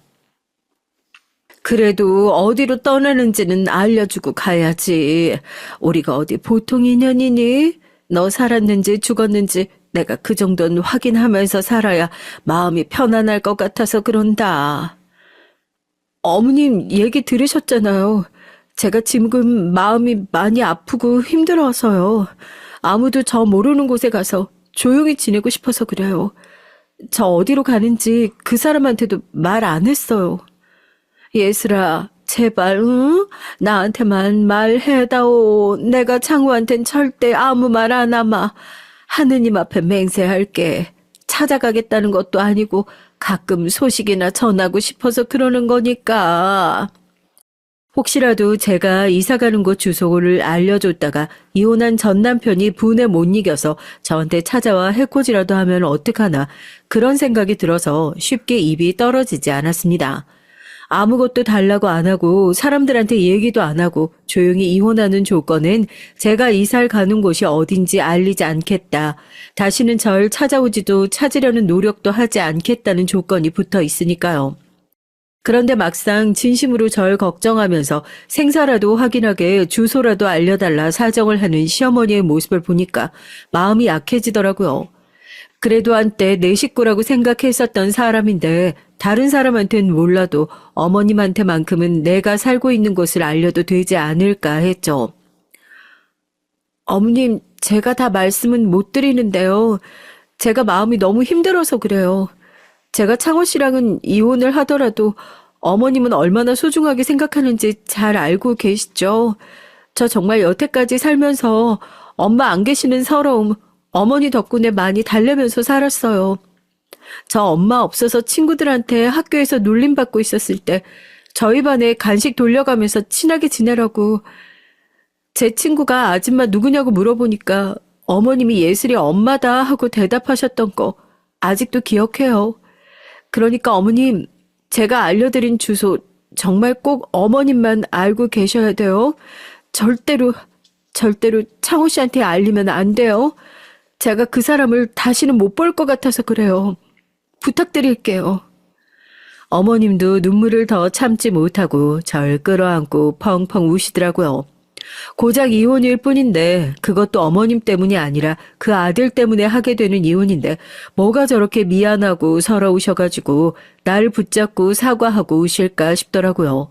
그래도 어디로 떠나는지는 알려주고 가야지. 우리가 어디 보통 인연이니? 너 살았는지 죽었는지 내가 그 정도는 확인하면서 살아야 마음이 편안할 것 같아서 그런다. 어머님 얘기 들으셨잖아요. 제가 지금 마음이 많이 아프고 힘들어서요. 아무도 저 모르는 곳에 가서 조용히 지내고 싶어서 그래요. 저 어디로 가는지 그 사람한테도 말 안 했어요. 예슬아, 제발, 응? 나한테만 말해다오. 내가 창우한텐 절대 아무 말 안 하마. 하느님 앞에 맹세할게. 찾아가겠다는 것도 아니고 가끔 소식이나 전하고 싶어서 그러는 거니까. 혹시라도 제가 이사가는 곳 주소를 알려줬다가 이혼한 전 남편이 분에 못 이겨서 저한테 찾아와 해코지라도 하면 어떡하나 그런 생각이 들어서 쉽게 입이 떨어지지 않았습니다. 아무것도 달라고 안 하고 사람들한테 얘기도 안 하고 조용히 이혼하는 조건은 제가 이사를 가는 곳이 어딘지 알리지 않겠다. 다시는 절 찾아오지도 찾으려는 노력도 하지 않겠다는 조건이 붙어 있으니까요. 그런데 막상 진심으로 절 걱정하면서 생사라도 확인하게 주소라도 알려달라 사정을 하는 시어머니의 모습을 보니까 마음이 약해지더라고요. 그래도 한때 내 식구라고 생각했었던 사람인데 다른 사람한테는 몰라도 어머님한테만큼은 내가 살고 있는 곳을 알려도 되지 않을까 했죠. 어머님, 제가 다 말씀은 못 드리는데요. 제가 마음이 너무 힘들어서 그래요. 제가 창호 씨랑은 이혼을 하더라도 어머님은 얼마나 소중하게 생각하는지 잘 알고 계시죠? 저 정말 여태까지 살면서 엄마 안 계시는 서러움, 어머니 덕분에 많이 달래면서 살았어요. 저 엄마 없어서 친구들한테 학교에서 놀림받고 있었을 때 저희 반에 간식 돌려가면서 친하게 지내라고 제 친구가 아줌마 누구냐고 물어보니까 어머님이 예슬이 엄마다 하고 대답하셨던 거 아직도 기억해요. 그러니까 어머님, 제가 알려드린 주소 정말 꼭 어머님만 알고 계셔야 돼요. 절대로 창호 씨한테 알리면 안 돼요. 제가 그 사람을 다시는 못 볼 것 같아서 그래요. 부탁드릴게요. 어머님도 눈물을 더 참지 못하고 절 끌어안고 펑펑 우시더라고요. 고작 이혼일 뿐인데 그것도 어머님 때문이 아니라 그 아들 때문에 하게 되는 이혼인데 뭐가 저렇게 미안하고 서러우셔가지고 날 붙잡고 사과하고 우실까 싶더라고요.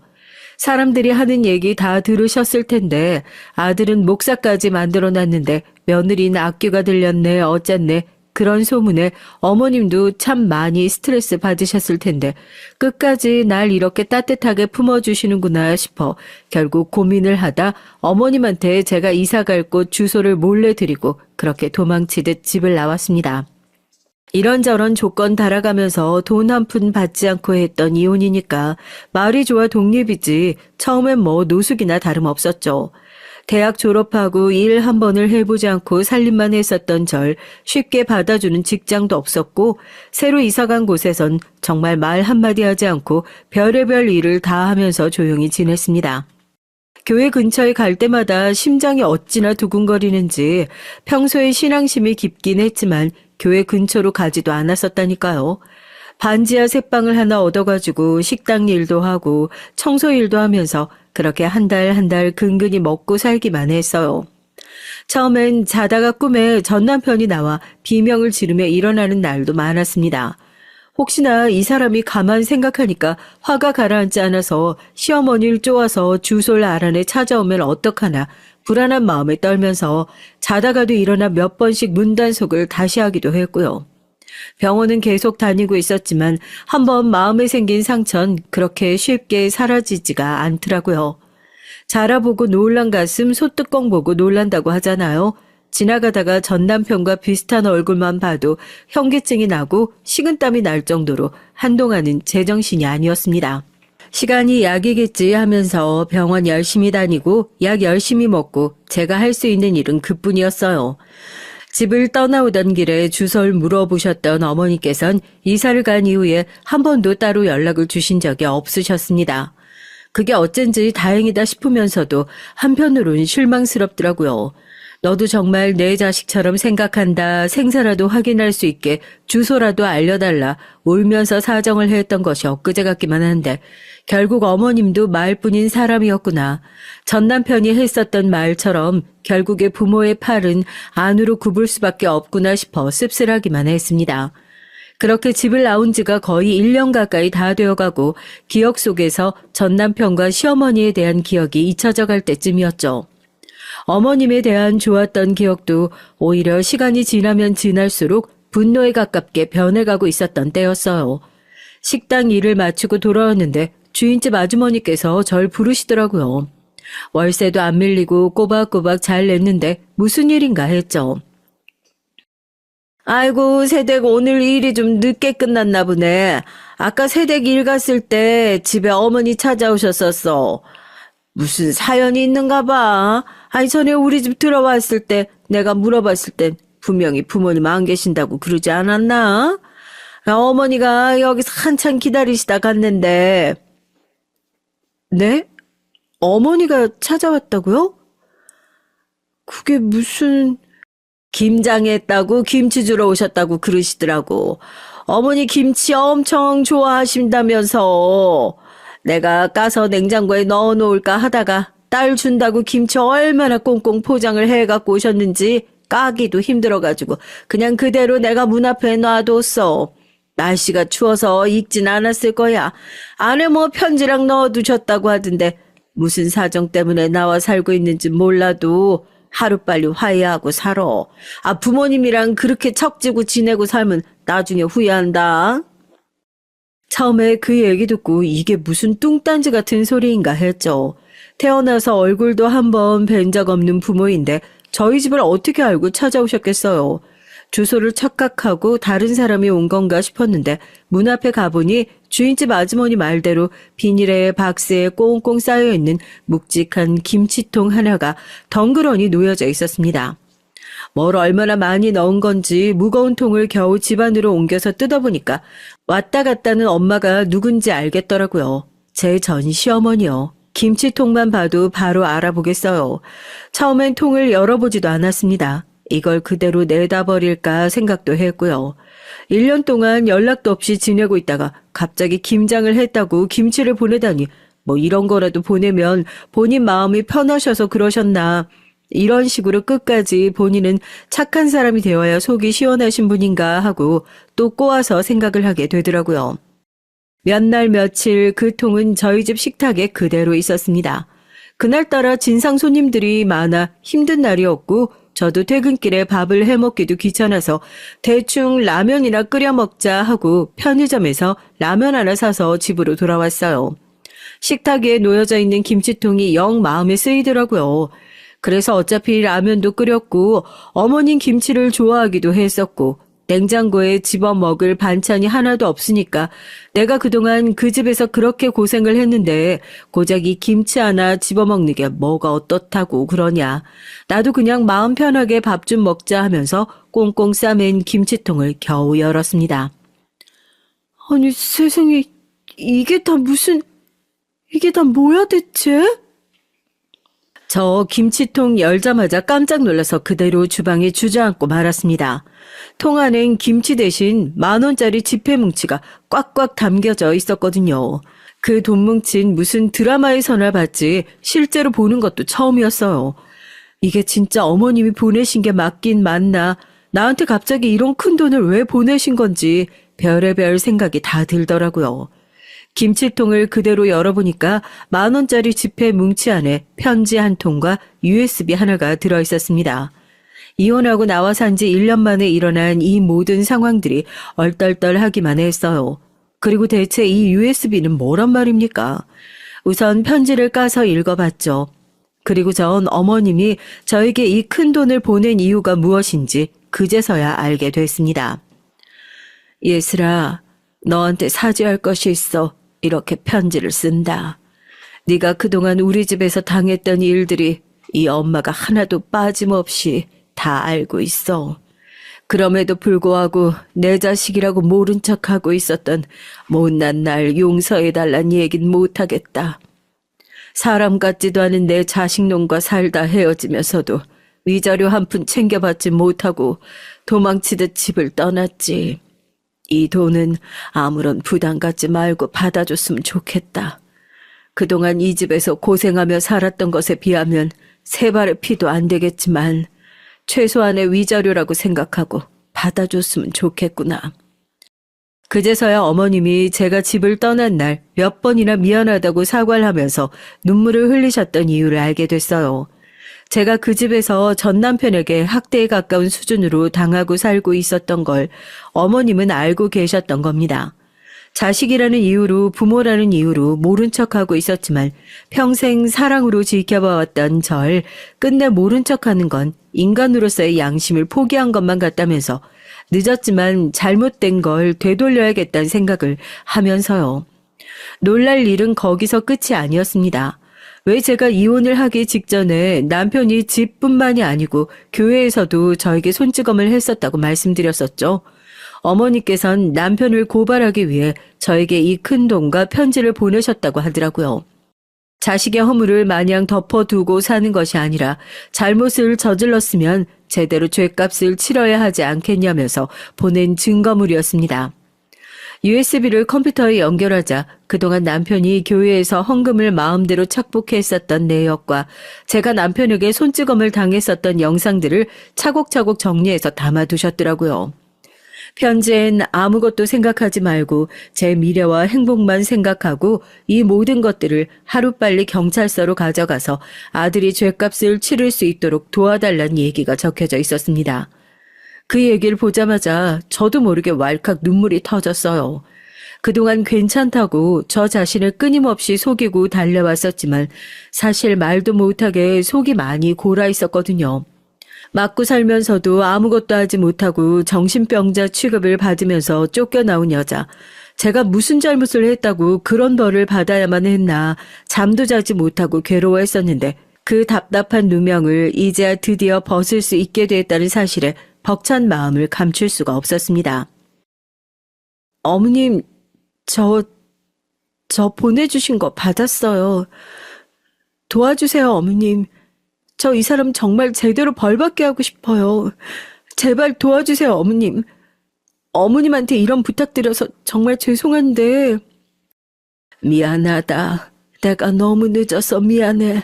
사람들이 하는 얘기 다 들으셨을 텐데 아들은 목사까지 만들어놨는데 며느리는 악귀가 들렸네 어쨌네 그런 소문에 어머님도 참 많이 스트레스 받으셨을 텐데 끝까지 날 이렇게 따뜻하게 품어주시는구나 싶어 결국 고민을 하다 어머님한테 제가 이사갈 곳 주소를 몰래 드리고 그렇게 도망치듯 집을 나왔습니다. 이런저런 조건 달아가면서 돈 한 푼 받지 않고 했던 이혼이니까 말이 좋아 독립이지 처음엔 뭐 노숙이나 다름없었죠. 대학 졸업하고 일 한 번을 해보지 않고 살림만 했었던 절 쉽게 받아주는 직장도 없었고 새로 이사간 곳에선 정말 말 한마디 하지 않고 별의별 일을 다 하면서 조용히 지냈습니다. 교회 근처에 갈 때마다 심장이 어찌나 두근거리는지 평소에 신앙심이 깊긴 했지만 교회 근처로 가지도 않았었다니까요. 반지하 새빵을 하나 얻어가지고 식당 일도 하고 청소 일도 하면서 그렇게 한 달 근근히 먹고 살기만 했어요. 처음엔 자다가 꿈에 전 남편이 나와 비명을 지르며 일어나는 날도 많았습니다. 혹시나 이 사람이 가만 생각하니까 화가 가라앉지 않아서 시어머니를 쪼아서 주소를 알아내 찾아오면 어떡하나 불안한 마음에 떨면서 자다가도 일어나 몇 번씩 문단속을 다시 하기도 했고요. 병원은 계속 다니고 있었지만 한번 마음에 생긴 상처는 그렇게 쉽게 사라지지가 않더라고요. 자라보고 놀란 가슴 소뚜껑 보고 놀란다고 하잖아요. 지나가다가 전 남편과 비슷한 얼굴만 봐도 현기증이 나고 식은땀이 날 정도로 한동안은 제정신이 아니었습니다. 시간이 약이겠지 하면서 병원 열심히 다니고 약 열심히 먹고 제가 할 수 있는 일은 그뿐이었어요. 집을 떠나오던 길에 주소를 물어보셨던 어머니께선 이사를 간 이후에 한 번도 따로 연락을 주신 적이 없으셨습니다. 그게 어쩐지 다행이다 싶으면서도 한편으론 실망스럽더라고요. 너도 정말 내 자식처럼 생각한다. 생사라도 확인할 수 있게 주소라도 알려달라. 울면서 사정을 했던 것이 엊그제 같기만 한데 결국 어머님도 말뿐인 사람이었구나. 전 남편이 했었던 말처럼 결국에 부모의 팔은 안으로 굽을 수밖에 없구나 싶어 씁쓸하기만 했습니다. 그렇게 집을 나온 지가 거의 1년 가까이 다 되어가고 기억 속에서 전 남편과 시어머니에 대한 기억이 잊혀져 갈 때쯤이었죠. 어머님에 대한 좋았던 기억도 오히려 시간이 지나면 지날수록 분노에 가깝게 변해가고 있었던 때였어요. 식당 일을 마치고 돌아왔는데 주인집 아주머니께서 절 부르시더라고요. 월세도 안 밀리고 꼬박꼬박 잘 냈는데 무슨 일인가 했죠. 아이고, 새댁 오늘 일이 좀 늦게 끝났나 보네. 아까 새댁 일 갔을 때 집에 어머니 찾아오셨었어. 무슨 사연이 있는가 봐. 아니, 전에 우리 집 들어왔을 때 내가 물어봤을 땐 분명히 부모님 안 계신다고 그러지 않았나? 어머니가 여기서 한참 기다리시다 갔는데. 네? 어머니가 찾아왔다고요? 그게 무슨... 김장했다고 김치 주러 오셨다고 그러시더라고. 어머니 김치 엄청 좋아하신다면서. 내가 까서 냉장고에 넣어놓을까 하다가 딸 준다고 김치 얼마나 꽁꽁 포장을 해갖고 오셨는지 까기도 힘들어가지고 그냥 그대로 내가 문 앞에 놔뒀어. 날씨가 추워서 익진 않았을 거야. 안에 뭐 편지랑 넣어두셨다고 하던데 무슨 사정 때문에 나와 살고 있는지 몰라도 하루빨리 화해하고 살아. 부모님이랑 그렇게 척지고 지내고 살면 나중에 후회한다. 처음에 그 얘기 듣고 이게 무슨 뚱딴지 같은 소리인가 했죠. 태어나서 얼굴도 한 번 뵌 적 없는 부모인데 저희 집을 어떻게 알고 찾아오셨겠어요. 주소를 착각하고 다른 사람이 온 건가 싶었는데 문 앞에 가보니 주인집 아주머니 말대로 비닐에 박스에 꽁꽁 쌓여있는 묵직한 김치통 하나가 덩그러니 놓여져 있었습니다. 뭘 얼마나 많이 넣은 건지 무거운 통을 겨우 집 안으로 옮겨서 뜯어보니까 왔다 갔다는 엄마가 누군지 알겠더라고요. 제 전 시어머니요. 김치통만 봐도 바로 알아보겠어요. 처음엔 통을 열어보지도 않았습니다. 이걸 그대로 내다 버릴까 생각도 했고요. 1년 동안 연락도 없이 지내고 있다가 갑자기 김장을 했다고 김치를 보내다니 뭐 이런 거라도 보내면 본인 마음이 편하셔서 그러셨나. 이런 식으로 끝까지 본인은 착한 사람이 되어야 속이 시원하신 분인가 하고 또 꼬아서 생각을 하게 되더라고요. 몇 날 며칠 그 통은 저희 집 식탁에 그대로 있었습니다. 그날따라 진상 손님들이 많아 힘든 날이었고 저도 퇴근길에 밥을 해먹기도 귀찮아서 대충 라면이나 끓여 먹자 하고 편의점에서 라면 하나 사서 집으로 돌아왔어요. 식탁 위에 놓여져 있는 김치통이 영 마음에 쓰이더라고요. 그래서 어차피 라면도 끓였고 어머님 김치를 좋아하기도 했었고 냉장고에 집어먹을 반찬이 하나도 없으니까 내가 그동안 그 집에서 그렇게 고생을 했는데 고작 이 김치 하나 집어먹는 게 뭐가 어떻다고 그러냐. 나도 그냥 마음 편하게 밥 좀 먹자 하면서 꽁꽁 싸맨 김치통을 겨우 열었습니다. 아니 세상에 이게 다 뭐야 대체? 저 김치통 열자마자 깜짝 놀라서 그대로 주방에 주저앉고 말았습니다. 통 안엔 김치 대신 10,000원짜리 지폐뭉치가 꽉꽉 담겨져 있었거든요. 그 돈뭉치는 무슨 드라마에서나 봤지 실제로 보는 것도 처음이었어요. 이게 진짜 어머님이 보내신 게 맞긴 맞나? 나한테 갑자기 이런 큰 돈을 왜 보내신 건지 별의별 생각이 다 들더라고요. 김치통을 그대로 열어보니까 10,000원짜리 지폐 뭉치 안에 편지 한 통과 USB 하나가 들어있었습니다. 이혼하고 나와 산 지 1년 만에 일어난 이 모든 상황들이 얼떨떨하기만 했어요. 그리고 대체 이 USB는 뭐란 말입니까? 우선 편지를 까서 읽어봤죠. 그리고 전 어머님이 저에게 이 큰 돈을 보낸 이유가 무엇인지 그제서야 알게 됐습니다. 예슬아, 너한테 사죄할 것이 있어. 이렇게 편지를 쓴다. 네가 그동안 우리 집에서 당했던 일들이 이 엄마가 하나도 빠짐없이 다 알고 있어. 그럼에도 불구하고 내 자식이라고 모른 척하고 있었던 못난 날 용서해달란 얘긴 못하겠다. 사람 같지도 않은 내 자식놈과 살다 헤어지면서도 위자료 한 푼 챙겨받지 못하고 도망치듯 집을 떠났지. 이 돈은 아무런 부담 갖지 말고 받아줬으면 좋겠다. 그동안 이 집에서 고생하며 살았던 것에 비하면 세 발의 피도 안 되겠지만 최소한의 위자료라고 생각하고 받아줬으면 좋겠구나. 그제서야 어머님이 제가 집을 떠난 날 몇 번이나 미안하다고 사과를 하면서 눈물을 흘리셨던 이유를 알게 됐어요. 제가 그 집에서 전 남편에게 학대에 가까운 수준으로 당하고 살고 있었던 걸 어머님은 알고 계셨던 겁니다. 자식이라는 이유로 부모라는 이유로 모른 척하고 있었지만 평생 사랑으로 지켜봐왔던 절 끝내 모른 척하는 건 인간으로서의 양심을 포기한 것만 같다면서 늦었지만 잘못된 걸 되돌려야겠다는 생각을 하면서요. 놀랄 일은 거기서 끝이 아니었습니다. 왜 제가 이혼을 하기 직전에 남편이 집뿐만이 아니고 교회에서도 저에게 손찌검을 했었다고 말씀드렸었죠. 어머니께선 남편을 고발하기 위해 저에게 이 큰 돈과 편지를 보내셨다고 하더라고요. 자식의 허물을 마냥 덮어두고 사는 것이 아니라 잘못을 저질렀으면 제대로 죗값을 치러야 하지 않겠냐면서 보낸 증거물이었습니다. USB를 컴퓨터에 연결하자 그동안 남편이 교회에서 헌금을 마음대로 착복했었던 내역과 제가 남편에게 손찌검을 당했었던 영상들을 차곡차곡 정리해서 담아두셨더라고요. 편지엔 아무것도 생각하지 말고 제 미래와 행복만 생각하고 이 모든 것들을 하루빨리 경찰서로 가져가서 아들이 죗값을 치를 수 있도록 도와달란 얘기가 적혀져 있었습니다. 그 얘기를 보자마자 저도 모르게 왈칵 눈물이 터졌어요. 그동안 괜찮다고 저 자신을 끊임없이 속이고 달래왔었지만 사실 말도 못하게 속이 많이 골아 있었거든요. 맞고 살면서도 아무것도 하지 못하고 정신병자 취급을 받으면서 쫓겨나온 여자. 제가 무슨 잘못을 했다고 그런 벌을 받아야만 했나 잠도 자지 못하고 괴로워했었는데 그 답답한 누명을 이제야 드디어 벗을 수 있게 됐다는 사실에 벅찬 마음을 감출 수가 없었습니다. 어머님, 저 보내주신 거 받았어요. 도와주세요, 어머님. 저 이 사람 정말 제대로 벌받게 하고 싶어요. 제발 도와주세요, 어머님. 어머님한테 이런 부탁드려서 정말 죄송한데. 미안하다. 내가 너무 늦어서 미안해.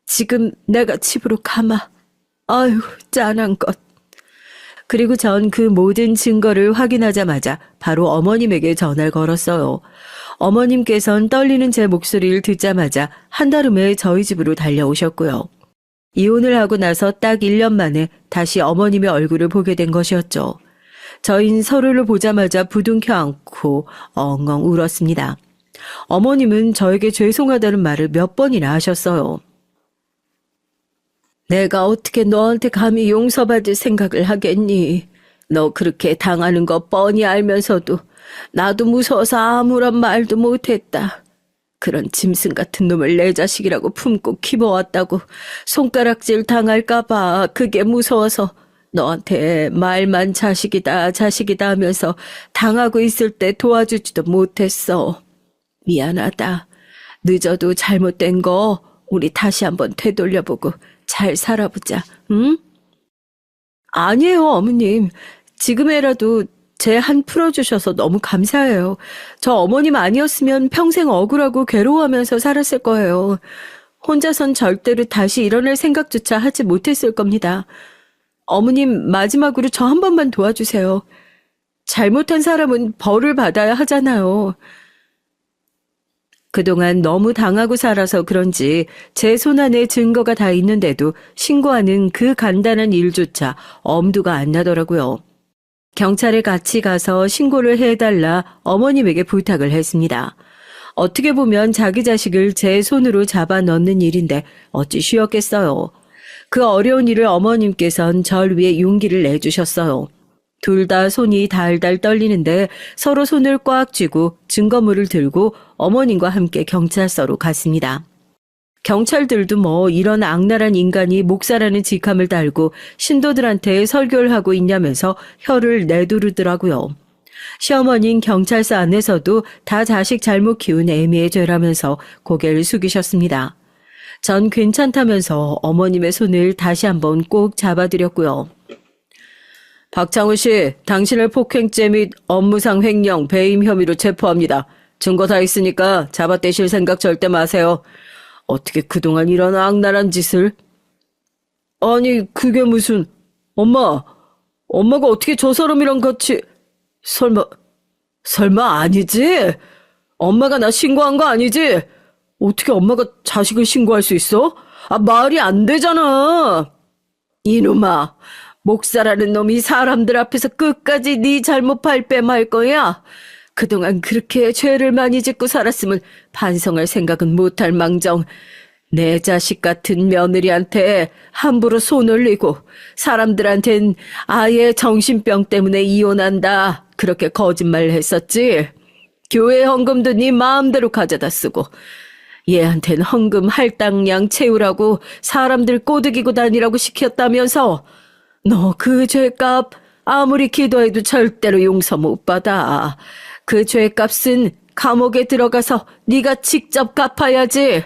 지금 내가 집으로 가마. 아유, 짠한 것. 그리고 전 그 모든 증거를 확인하자마자 바로 어머님에게 전화를 걸었어요. 어머님께선 떨리는 제 목소리를 듣자마자 한달음에 저희 집으로 달려오셨고요. 이혼을 하고 나서 딱 1년 만에 다시 어머님의 얼굴을 보게 된 것이었죠. 저흰 서로를 보자마자 부둥켜 안고 엉엉 울었습니다. 어머님은 저에게 죄송하다는 말을 몇 번이나 하셨어요. 내가 어떻게 너한테 감히 용서받을 생각을 하겠니? 너 그렇게 당하는 거 뻔히 알면서도 나도 무서워서 아무런 말도 못했다. 그런 짐승 같은 놈을 내 자식이라고 품고 키워왔다고 손가락질 당할까봐 그게 무서워서 너한테 말만 자식이다 자식이다 하면서 당하고 있을 때 도와주지도 못했어. 미안하다. 늦어도 잘못된 거 우리 다시 한번 되돌려보고 잘 살아보자, 응? 아니에요, 어머님. 지금에라도 제 한 풀어주셔서 너무 감사해요. 저 어머님 아니었으면 평생 억울하고 괴로워하면서 살았을 거예요. 혼자선 절대로 다시 일어날 생각조차 하지 못했을 겁니다. 어머님 마지막으로 저 한 번만 도와주세요. 잘못한 사람은 벌을 받아야 하잖아요. 그동안 너무 당하고 살아서 그런지 제 손안에 증거가 다 있는데도 신고하는 그 간단한 일조차 엄두가 안 나더라고요. 경찰에 같이 가서 신고를 해달라 어머님에게 부탁을 했습니다. 어떻게 보면 자기 자식을 제 손으로 잡아 넣는 일인데 어찌 쉬웠겠어요. 그 어려운 일을 어머님께선 절 위해 용기를 내주셨어요. 둘 다 손이 달달 떨리는데 서로 손을 꽉 쥐고 증거물을 들고 어머님과 함께 경찰서로 갔습니다. 경찰들도 뭐 이런 악랄한 인간이 목사라는 직함을 달고 신도들한테 설교를 하고 있냐면서 혀를 내두르더라고요. 시어머니인 경찰서 안에서도 다 자식 잘못 키운 애미의 죄라면서 고개를 숙이셨습니다. 전 괜찮다면서 어머님의 손을 다시 한번 꼭 잡아드렸고요. 박창훈 씨, 당신을 폭행죄 및 업무상 횡령, 배임 혐의로 체포합니다. 증거 다 있으니까 잡아떼실 생각 절대 마세요. 어떻게 그동안 이런 악랄한 짓을? 아니, 그게 무슨... 엄마가 어떻게 저 사람이랑 같이... 설마 아니지? 엄마가 나 신고한 거 아니지? 어떻게 엄마가 자식을 신고할 수 있어? 말이 안 되잖아. 이놈아, 목사라는 놈이 사람들 앞에서 끝까지 네 잘못 발뺌할 거야. 그동안 그렇게 죄를 많이 짓고 살았으면 반성할 생각은 못할 망정 내 자식 같은 며느리한테 함부로 손 올리고 사람들한텐 아예 정신병 때문에 이혼한다 그렇게 거짓말을 했었지. 교회 헌금도 네 마음대로 가져다 쓰고 얘한텐 헌금 할당량 채우라고 사람들 꼬드기고 다니라고 시켰다면서 너 그 죄값 아무리 기도해도 절대로 용서 못 받아. 그 죄값은 감옥에 들어가서 네가 직접 갚아야지.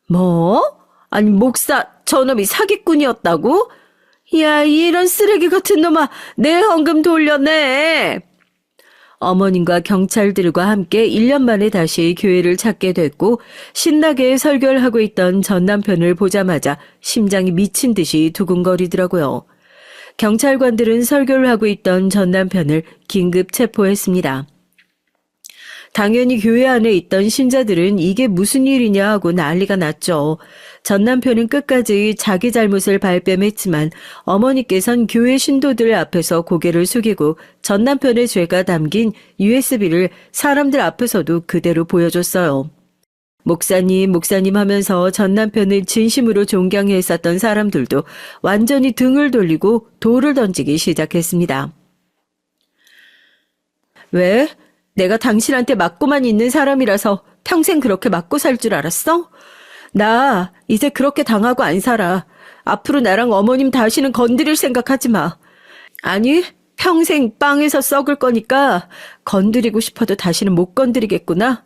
뭐? 아니 목사 저놈이 사기꾼이었다고? 야, 이런 쓰레기 같은 놈아, 내 헌금 돌려내. 어머님과 경찰들과 함께 1년 만에 다시 교회를 찾게 됐고 신나게 설교를 하고 있던 전 남편을 보자마자 심장이 미친 듯이 두근거리더라고요. 경찰관들은 설교를 하고 있던 전 남편을 긴급 체포했습니다. 당연히 교회 안에 있던 신자들은 이게 무슨 일이냐 하고 난리가 났죠. 전 남편은 끝까지 자기 잘못을 발뺌했지만 어머니께선 교회 신도들 앞에서 고개를 숙이고 전 남편의 죄가 담긴 USB를 사람들 앞에서도 그대로 보여줬어요. 목사님, 목사님 하면서 전 남편을 진심으로 존경했었던 사람들도 완전히 등을 돌리고 돌을 던지기 시작했습니다. 왜? 내가 당신한테 맞고만 있는 사람이라서 평생 그렇게 맞고 살 줄 알았어? 나 이제 그렇게 당하고 안 살아. 앞으로 나랑 어머님 다시는 건드릴 생각하지 마. 아니, 평생 빵에서 썩을 거니까 건드리고 싶어도 다시는 못 건드리겠구나.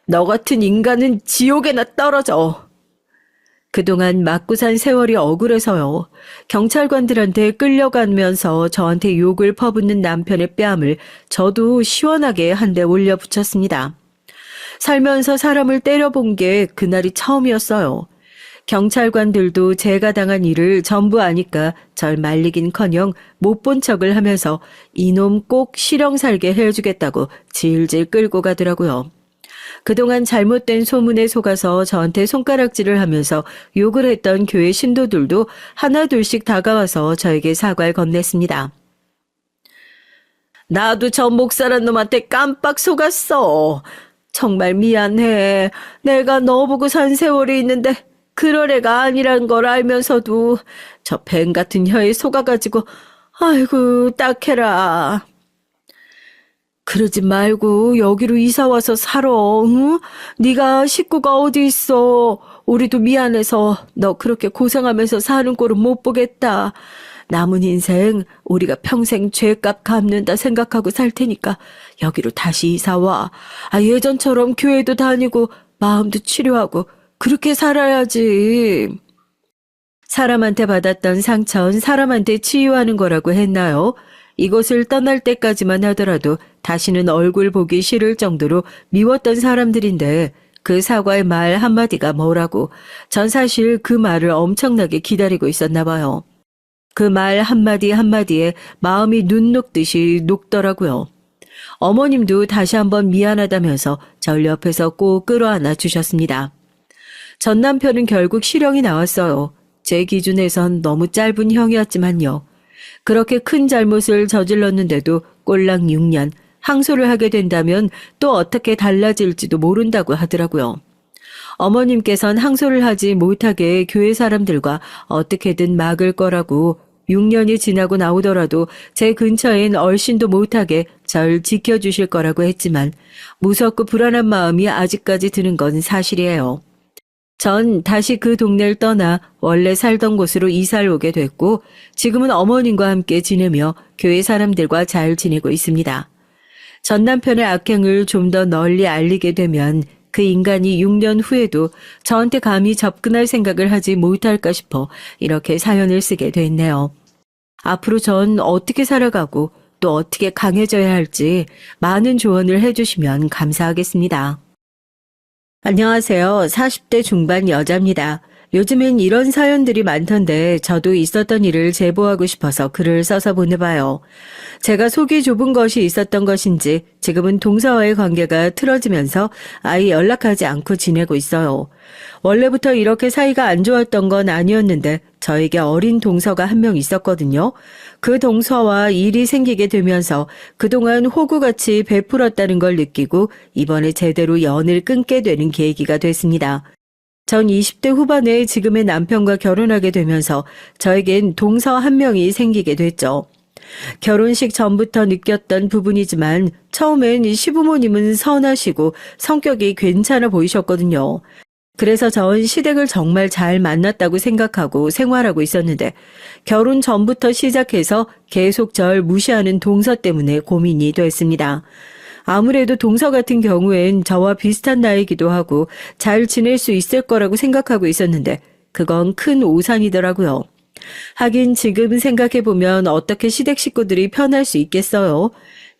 너 같은 인간은 지옥에나 떨어져. 그동안 맞고 산 세월이 억울해서요. 경찰관들한테 끌려가면서 저한테 욕을 퍼붓는 남편의 뺨을 저도 시원하게 한 대 올려붙였습니다. 살면서 사람을 때려본 게 그날이 처음이었어요. 경찰관들도 제가 당한 일을 전부 아니까 절 말리긴커녕 못 본 척을 하면서 이놈 꼭 실형 살게 해주겠다고 질질 끌고 가더라고요. 그동안 잘못된 소문에 속아서 저한테 손가락질을 하면서 욕을 했던 교회 신도들도 하나둘씩 다가와서 저에게 사과를 건넸습니다. 나도 저 목사란 놈한테 깜빡 속았어. 정말 미안해. 내가 너 보고 산 세월이 있는데 그럴 애가 아니란 걸 알면서도 저 뱀 같은 혀에 속아가지고 아이고 딱해라. 그러지 말고 여기로 이사와서 살아. 응? 네가 식구가 어디 있어. 우리도 미안해서 너 그렇게 고생하면서 사는 꼴은 못 보겠다. 남은 인생 우리가 평생 죄값 갚는다 생각하고 살 테니까 여기로 다시 이사와. 예전처럼 교회도 다니고 마음도 치료하고 그렇게 살아야지. 사람한테 받았던 상처는 사람한테 치유하는 거라고 했나요? 이곳을 떠날 때까지만 하더라도 다시는 얼굴 보기 싫을 정도로 미웠던 사람들인데 그 사과의 말 한마디가 뭐라고 전 사실 그 말을 엄청나게 기다리고 있었나 봐요. 그 말 한마디 한마디에 마음이 눈 녹듯이 녹더라고요. 어머님도 다시 한번 미안하다면서 절 옆에서 꼭 끌어안아 주셨습니다. 전 남편은 결국 실형이 나왔어요. 제 기준에선 너무 짧은 형이었지만요. 그렇게 큰 잘못을 저질렀는데도 꼴랑 6년, 항소를 하게 된다면 또 어떻게 달라질지도 모른다고 하더라고요. 어머님께선 항소를 하지 못하게 교회 사람들과 어떻게든 막을 거라고 6년이 지나고 나오더라도 제 근처엔 얼씬도 못하게 절 지켜주실 거라고 했지만 무섭고 불안한 마음이 아직까지 드는 건 사실이에요. 전 다시 그 동네를 떠나 원래 살던 곳으로 이사를 오게 됐고 지금은 어머님과 함께 지내며 교회 사람들과 잘 지내고 있습니다. 전 남편의 악행을 좀 더 널리 알리게 되면 그 인간이 6년 후에도 저한테 감히 접근할 생각을 하지 못할까 싶어 이렇게 사연을 쓰게 됐네요. 앞으로 전 어떻게 살아가고 또 어떻게 강해져야 할지 많은 조언을 해주시면 감사하겠습니다. 안녕하세요. 40대 중반 여자입니다. 요즘엔 이런 사연들이 많던데 저도 있었던 일을 제보하고 싶어서 글을 써서 보내봐요. 제가 속이 좁은 것이 있었던 것인지 지금은 동서와의 관계가 틀어지면서 아예 연락하지 않고 지내고 있어요. 원래부터 이렇게 사이가 안 좋았던 건 아니었는데 저에게 어린 동서가 한 명 있었거든요. 그 동서와 일이 생기게 되면서 그동안 호구같이 베풀었다는 걸 느끼고 이번에 제대로 연을 끊게 되는 계기가 됐습니다. 전 20대 후반에 지금의 남편과 결혼하게 되면서 저에겐 동서 한 명이 생기게 됐죠. 결혼식 전부터 느꼈던 부분이지만 처음엔 시부모님은 선하시고 성격이 괜찮아 보이셨거든요. 그래서 전 시댁을 정말 잘 만났다고 생각하고 생활하고 있었는데 결혼 전부터 시작해서 계속 절 무시하는 동서 때문에 고민이 됐습니다. 아무래도 동서 같은 경우엔 저와 비슷한 나이기도 하고 잘 지낼 수 있을 거라고 생각하고 있었는데 그건 큰 오산이더라고요. 하긴 지금 생각해보면 어떻게 시댁 식구들이 편할 수 있겠어요.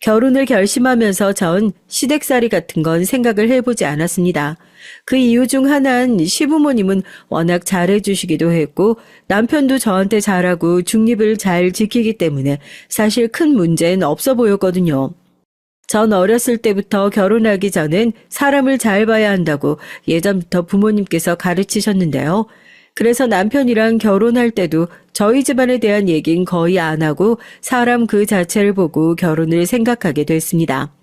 결혼을 결심하면서 전 시댁살이 같은 건 생각을 해보지 않았습니다. 그 이유 중 하나는 시부모님은 워낙 잘해주시기도 했고 남편도 저한테 잘하고 중립을 잘 지키기 때문에 사실 큰 문제는 없어 보였거든요. 전 어렸을 때부터 결혼하기 전엔 사람을 잘 봐야 한다고 예전부터 부모님께서 가르치셨는데요. 그래서 남편이랑 결혼할 때도 저희 집안에 대한 얘긴 거의 안 하고 사람 그 자체를 보고 결혼을 생각하게 됐습니다.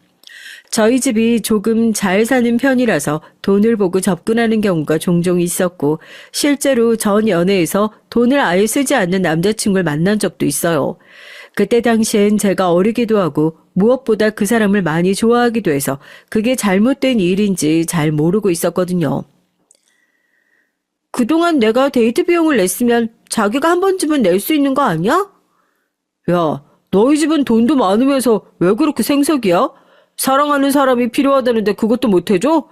저희 집이 조금 잘 사는 편이라서 돈을 보고 접근하는 경우가 종종 있었고 실제로 전 연애에서 돈을 아예 쓰지 않는 남자친구를 만난 적도 있어요. 그때 당시엔 제가 어리기도 하고 무엇보다 그 사람을 많이 좋아하기도 해서 그게 잘못된 일인지 잘 모르고 있었거든요. 그동안 내가 데이트 비용을 냈으면 자기가 한 번쯤은 낼 수 있는 거 아니야? 야, 너희 집은 돈도 많으면서 왜 그렇게 생색이야? 사랑하는 사람이 필요하다는데 그것도 못 해줘?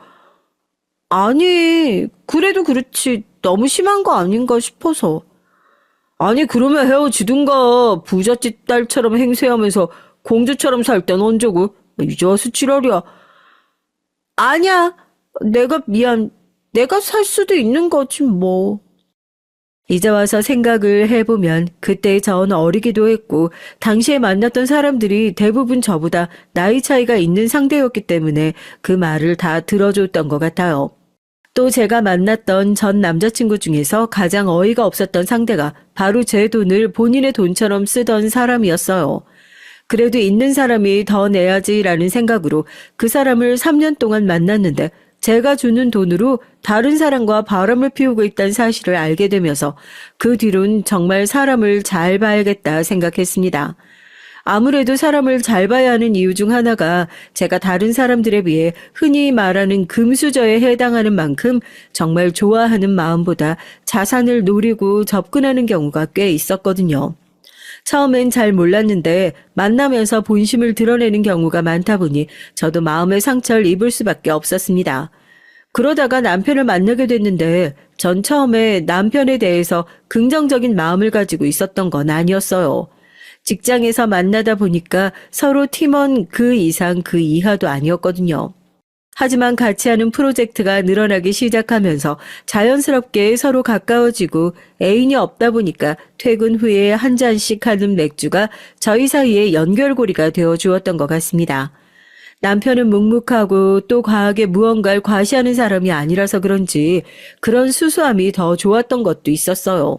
아니, 그래도 그렇지 너무 심한 거 아닌가 싶어서. 아니, 그러면 헤어지든가 부잣집 딸처럼 행세하면서 공주처럼 살 땐 언제고? 이제 와서 지랄이야. 아니야, 내가 미안. 내가 살 수도 있는 거지 뭐. 이제 와서 생각을 해보면 그때 전 어리기도 했고 당시에 만났던 사람들이 대부분 저보다 나이 차이가 있는 상대였기 때문에 그 말을 다 들어줬던 것 같아요. 또 제가 만났던 전 남자친구 중에서 가장 어이가 없었던 상대가 바로 제 돈을 본인의 돈처럼 쓰던 사람이었어요. 그래도 있는 사람이 더 내야지라는 생각으로 그 사람을 3년 동안 만났는데 제가 주는 돈으로 다른 사람과 바람을 피우고 있다는 사실을 알게 되면서 그 뒤론 정말 사람을 잘 봐야겠다 생각했습니다. 아무래도 사람을 잘 봐야 하는 이유 중 하나가 제가 다른 사람들에 비해 흔히 말하는 금수저에 해당하는 만큼 정말 좋아하는 마음보다 자산을 노리고 접근하는 경우가 꽤 있었거든요. 처음엔 잘 몰랐는데 만나면서 본심을 드러내는 경우가 많다 보니 저도 마음의 상처를 입을 수밖에 없었습니다. 그러다가 남편을 만나게 됐는데 전 처음에 남편에 대해서 긍정적인 마음을 가지고 있었던 건 아니었어요. 직장에서 만나다 보니까 서로 팀원 그 이상 그 이하도 아니었거든요. 하지만 같이 하는 프로젝트가 늘어나기 시작하면서 자연스럽게 서로 가까워지고 애인이 없다 보니까 퇴근 후에 한 잔씩 하는 맥주가 저희 사이의 연결고리가 되어 주었던 것 같습니다. 남편은 묵묵하고 또 과하게 무언가를 과시하는 사람이 아니라서 그런지 그런 수수함이 더 좋았던 것도 있었어요.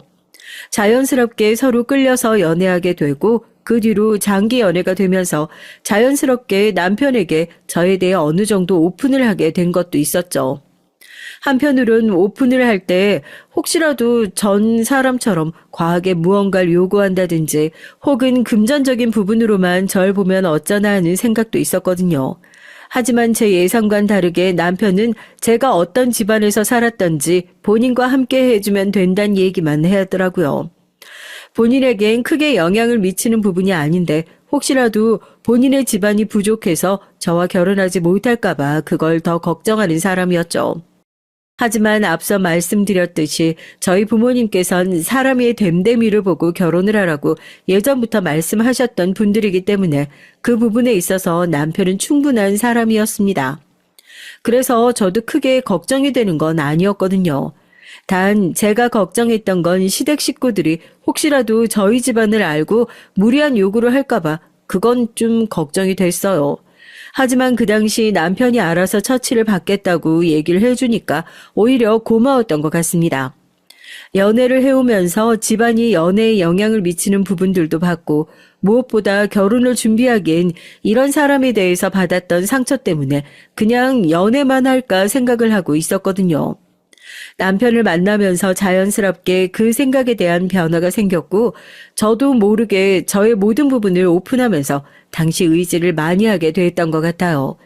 자연스럽게 서로 끌려서 연애하게 되고 그 뒤로 장기 연애가 되면서 자연스럽게 남편에게 저에 대해 어느 정도 오픈을 하게 된 것도 있었죠. 한편으론 오픈을 할 때 혹시라도 전 사람처럼 과하게 무언가를 요구한다든지 혹은 금전적인 부분으로만 절 보면 어쩌나 하는 생각도 있었거든요. 하지만 제 예상과는 다르게 남편은 제가 어떤 집안에서 살았던지 본인과 함께 해주면 된다는 얘기만 하더라고요. 본인에겐 크게 영향을 미치는 부분이 아닌데 혹시라도 본인의 집안이 부족해서 저와 결혼하지 못할까봐 그걸 더 걱정하는 사람이었죠. 하지만 앞서 말씀드렸듯이 저희 부모님께선 사람의 됨됨이를 보고 결혼을 하라고 예전부터 말씀하셨던 분들이기 때문에 그 부분에 있어서 남편은 충분한 사람이었습니다. 그래서 저도 크게 걱정이 되는 건 아니었거든요. 단 제가 걱정했던 건 시댁 식구들이 혹시라도 저희 집안을 알고 무리한 요구를 할까봐 그건 좀 걱정이 됐어요. 하지만 그 당시 남편이 알아서 처치를 받겠다고 얘기를 해주니까 오히려 고마웠던 것 같습니다. 연애를 해오면서 집안이 연애에 영향을 미치는 부분들도 봤고 무엇보다 결혼을 준비하기엔 이런 사람에 대해서 받았던 상처 때문에 그냥 연애만 할까 생각을 하고 있었거든요. 남편을 만나면서 자연스럽게 그 생각에 대한 변화가 생겼고 저도 모르게 저의 모든 부분을 오픈하면서 당시 의지를 많이 하게 됐던 것 같아요.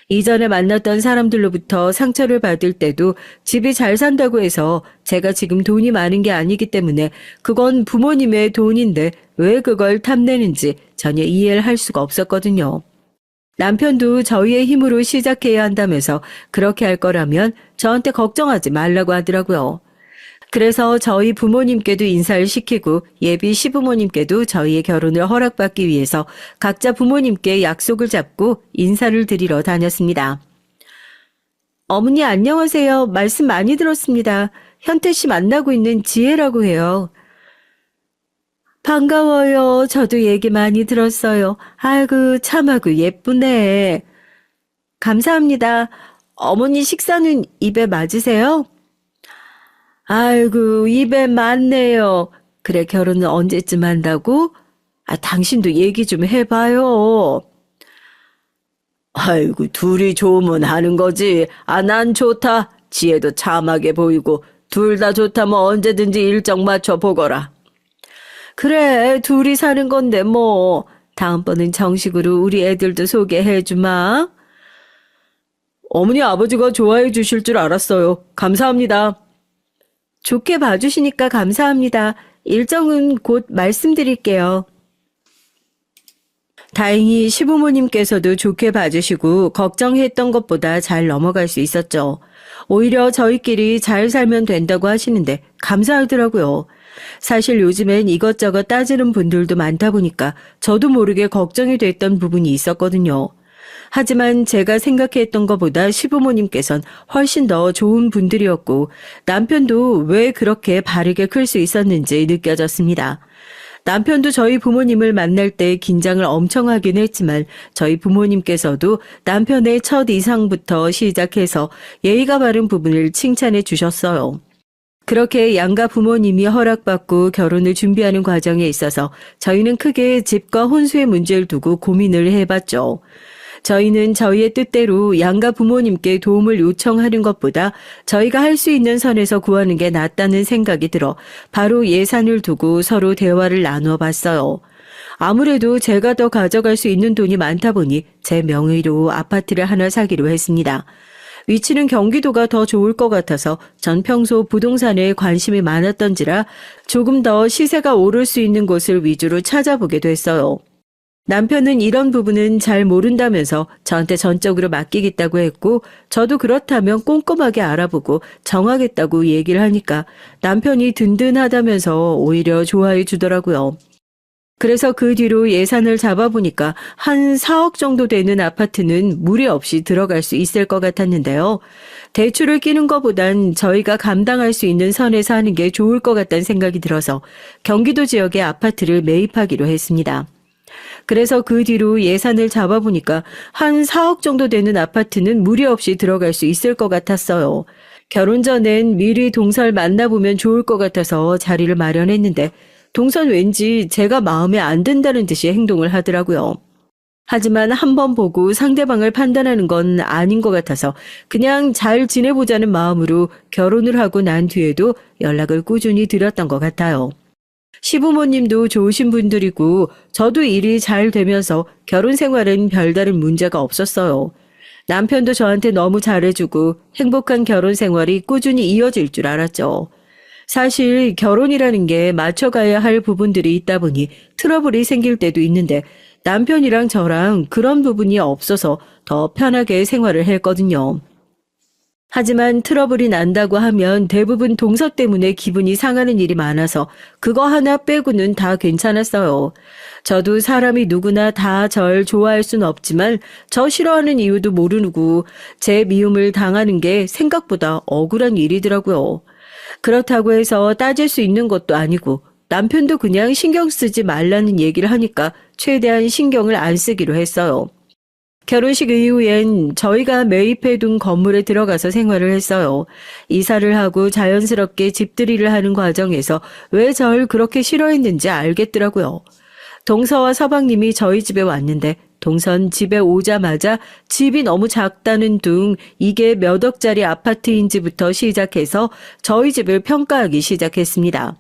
이전에 만났던 사람들로부터 상처를 받을 때도 집이 잘 산다고 해서 제가 지금 돈이 많은 게 아니기 때문에 그건 부모님의 돈인데 왜 그걸 탐내는지 전혀 이해를 할 수가 없었거든요. 남편도 저희의 힘으로 시작해야 한다면서 그렇게 할 거라면 저한테 걱정하지 말라고 하더라고요. 그래서 저희 부모님께도 인사를 시키고 예비 시부모님께도 저희의 결혼을 허락받기 위해서 각자 부모님께 약속을 잡고 인사를 드리러 다녔습니다. 어머니 안녕하세요. 말씀 많이 들었습니다. 현태 씨 만나고 있는 지혜라고 해요. 반가워요. 저도 얘기 많이 들었어요. 아이고 참하고 예쁘네. 감사합니다. 어머니 식사는 입에 맞으세요? 아이고, 입에 맞네요. 그래, 결혼은 언제쯤 한다고? 당신도 얘기 좀 해봐요. 아이고, 둘이 좋으면 하는 거지. 난 좋다. 지혜도 참하게 보이고, 둘 다 좋다면 언제든지 일정 맞춰 보거라. 그래, 둘이 사는 건데 뭐. 다음번엔 정식으로 우리 애들도 소개해주마. 어머니 아버지가 좋아해 주실 줄 알았어요. 감사합니다. 좋게 봐주시니까 감사합니다. 일정은 곧 말씀드릴게요. 다행히 시부모님께서도 좋게 봐주시고 걱정했던 것보다 잘 넘어갈 수 있었죠. 오히려 저희끼리 잘 살면 된다고 하시는데 감사하더라고요. 사실 요즘엔 이것저것 따지는 분들도 많다 보니까 저도 모르게 걱정이 됐던 부분이 있었거든요. 하지만 제가 생각했던 것보다 시부모님께선 훨씬 더 좋은 분들이었고 남편도 왜 그렇게 바르게 클 수 있었는지 느껴졌습니다. 남편도 저희 부모님을 만날 때 긴장을 엄청 하긴 했지만 저희 부모님께서도 남편의 첫 이상부터 시작해서 예의가 바른 부분을 칭찬해 주셨어요. 그렇게 양가 부모님이 허락받고 결혼을 준비하는 과정에 있어서 저희는 크게 집과 혼수의 문제를 두고 고민을 해봤죠. 저희는 저희의 뜻대로 양가 부모님께 도움을 요청하는 것보다 저희가 할 수 있는 선에서 구하는 게 낫다는 생각이 들어 바로 예산을 두고 서로 대화를 나누어 봤어요. 아무래도 제가 더 가져갈 수 있는 돈이 많다 보니 제 명의로 아파트를 하나 사기로 했습니다. 위치는 경기도가 더 좋을 것 같아서 전 평소 부동산에 관심이 많았던지라 조금 더 시세가 오를 수 있는 곳을 위주로 찾아보게 됐어요. 남편은 이런 부분은 잘 모른다면서 저한테 전적으로 맡기겠다고 했고 저도 그렇다면 꼼꼼하게 알아보고 정하겠다고 얘기를 하니까 남편이 든든하다면서 오히려 좋아해 주더라고요. 그래서 그 뒤로 예산을 잡아보니까 한 4억 정도 되는 아파트는 무리 없이 들어갈 수 있을 것 같았는데요. 대출을 끼는 것보단 저희가 감당할 수 있는 선에서 하는 게 좋을 것 같다는 생각이 들어서 경기도 지역의 아파트를 매입하기로 했습니다. 그래서 그 뒤로 예산을 잡아보니까 한 4억 정도 되는 아파트는 무리 없이 들어갈 수 있을 것 같았어요. 결혼 전엔 미리 동서를 만나보면 좋을 것 같아서 자리를 마련했는데 동선 왠지 제가 마음에 안 든다는 듯이 행동을 하더라고요. 하지만 한번 보고 상대방을 판단하는 건 아닌 것 같아서 그냥 잘 지내보자는 마음으로 결혼을 하고 난 뒤에도 연락을 꾸준히 드렸던 것 같아요. 시부모님도 좋으신 분들이고 저도 일이 잘 되면서 결혼 생활은 별다른 문제가 없었어요. 남편도 저한테 너무 잘해주고 행복한 결혼 생활이 꾸준히 이어질 줄 알았죠. 사실 결혼이라는 게 맞춰가야 할 부분들이 있다 보니 트러블이 생길 때도 있는데 남편이랑 저랑 그런 부분이 없어서 더 편하게 생활을 했거든요. 하지만 트러블이 난다고 하면 대부분 동서 때문에 기분이 상하는 일이 많아서 그거 하나 빼고는 다 괜찮았어요. 저도 사람이 누구나 다 절 좋아할 순 없지만 저 싫어하는 이유도 모르고 제 미움을 당하는 게 생각보다 억울한 일이더라고요. 그렇다고 해서 따질 수 있는 것도 아니고 남편도 그냥 신경 쓰지 말라는 얘기를 하니까 최대한 신경을 안 쓰기로 했어요. 결혼식 이후엔 저희가 매입해둔 건물에 들어가서 생활을 했어요. 이사를 하고 자연스럽게 집들이를 하는 과정에서 왜 절 그렇게 싫어했는지 알겠더라고요. 동서와 서방님이 저희 집에 왔는데 동선 집에 오자마자 집이 너무 작다는 둥 이게 몇 억짜리 아파트인지부터 시작해서 저희 집을 평가하기 시작했습니다.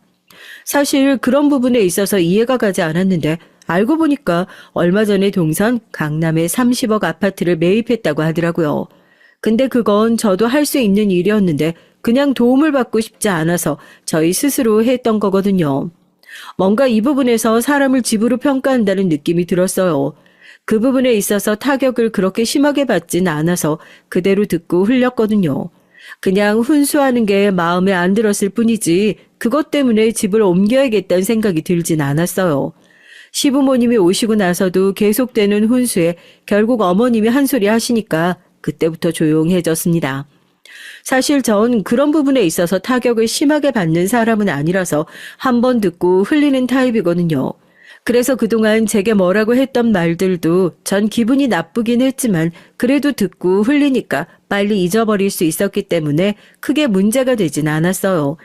사실 그런 부분에 있어서 이해가 가지 않았는데 알고 보니까 얼마 전에 동선 강남에 30억 아파트를 매입했다고 하더라고요. 근데 그건 저도 할 수 있는 일이었는데 그냥 도움을 받고 싶지 않아서 저희 스스로 했던 거거든요. 뭔가 이 부분에서 사람을 집으로 평가한다는 느낌이 들었어요. 그 부분에 있어서 타격을 그렇게 심하게 받진 않아서 그대로 듣고 흘렸거든요. 그냥 훈수하는 게 마음에 안 들었을 뿐이지 그것 때문에 집을 옮겨야겠다는 생각이 들진 않았어요. 시부모님이 오시고 나서도 계속되는 훈수에 결국 어머님이 한 소리 하시니까 그때부터 조용해졌습니다. 사실 전 그런 부분에 있어서 타격을 심하게 받는 사람은 아니라서 한 번 듣고 흘리는 타입이거든요. 그래서 그동안 제게 뭐라고 했던 말들도 전 기분이 나쁘긴 했지만 그래도 듣고 흘리니까 빨리 잊어버릴 수 있었기 때문에 크게 문제가 되진 않았어요.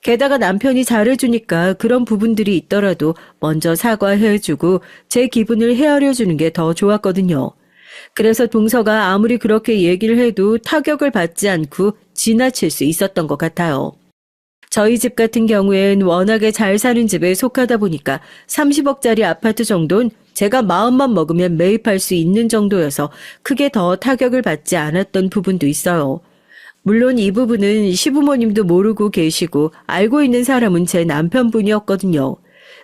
게다가 남편이 잘해주니까 그런 부분들이 있더라도 먼저 사과해주고 제 기분을 헤아려주는 게 더 좋았거든요. 그래서 동서가 아무리 그렇게 얘기를 해도 타격을 받지 않고 지나칠 수 있었던 것 같아요. 저희 집 같은 경우엔 워낙에 잘 사는 집에 속하다 보니까 30억짜리 아파트 정도는 제가 마음만 먹으면 매입할 수 있는 정도여서 크게 더 타격을 받지 않았던 부분도 있어요. 물론 이 부분은 시부모님도 모르고 계시고 알고 있는 사람은 제 남편분이었거든요.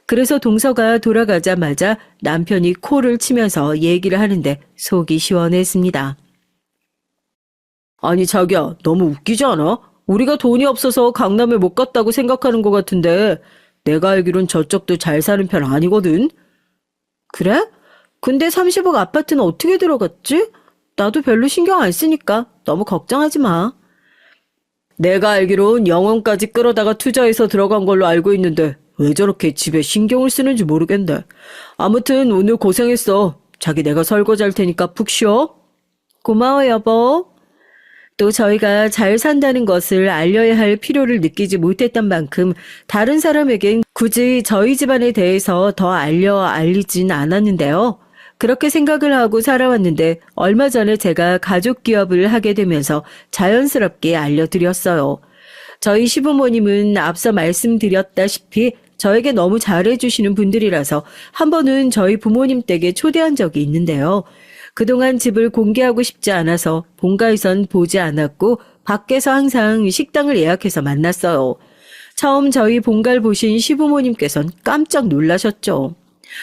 그래서 동서가 돌아가자마자 남편이 코를 치면서 얘기를 하는데 속이 시원했습니다. 아니 자기야, 너무 웃기지 않아? 우리가 돈이 없어서 강남에 못 갔다고 생각하는 것 같은데 내가 알기론 저쪽도 잘 사는 편 아니거든? 그래? 근데 30억 아파트는 어떻게 들어갔지? 나도 별로 신경 안 쓰니까 너무 걱정하지 마. 내가 알기론 영혼까지 끌어다가 투자해서 들어간 걸로 알고 있는데 왜 저렇게 집에 신경을 쓰는지 모르겠네. 아무튼 오늘 고생했어. 자기 내가 설거지 할 테니까 푹 쉬어. 고마워 여보. 또 저희가 잘 산다는 것을 알려야 할 필요를 느끼지 못했던 만큼 다른 사람에겐 굳이 저희 집안에 대해서 더 알리진 않았는데요. 그렇게 생각을 하고 살아왔는데 얼마 전에 제가 가족 기업을 하게 되면서 자연스럽게 알려드렸어요. 저희 시부모님은 앞서 말씀드렸다시피 저에게 너무 잘해주시는 분들이라서 한 번은 저희 부모님 댁에 초대한 적이 있는데요. 그동안 집을 공개하고 싶지 않아서 본가에선 보지 않았고 밖에서 항상 식당을 예약해서 만났어요. 처음 저희 본가를 보신 시부모님께선 깜짝 놀라셨죠.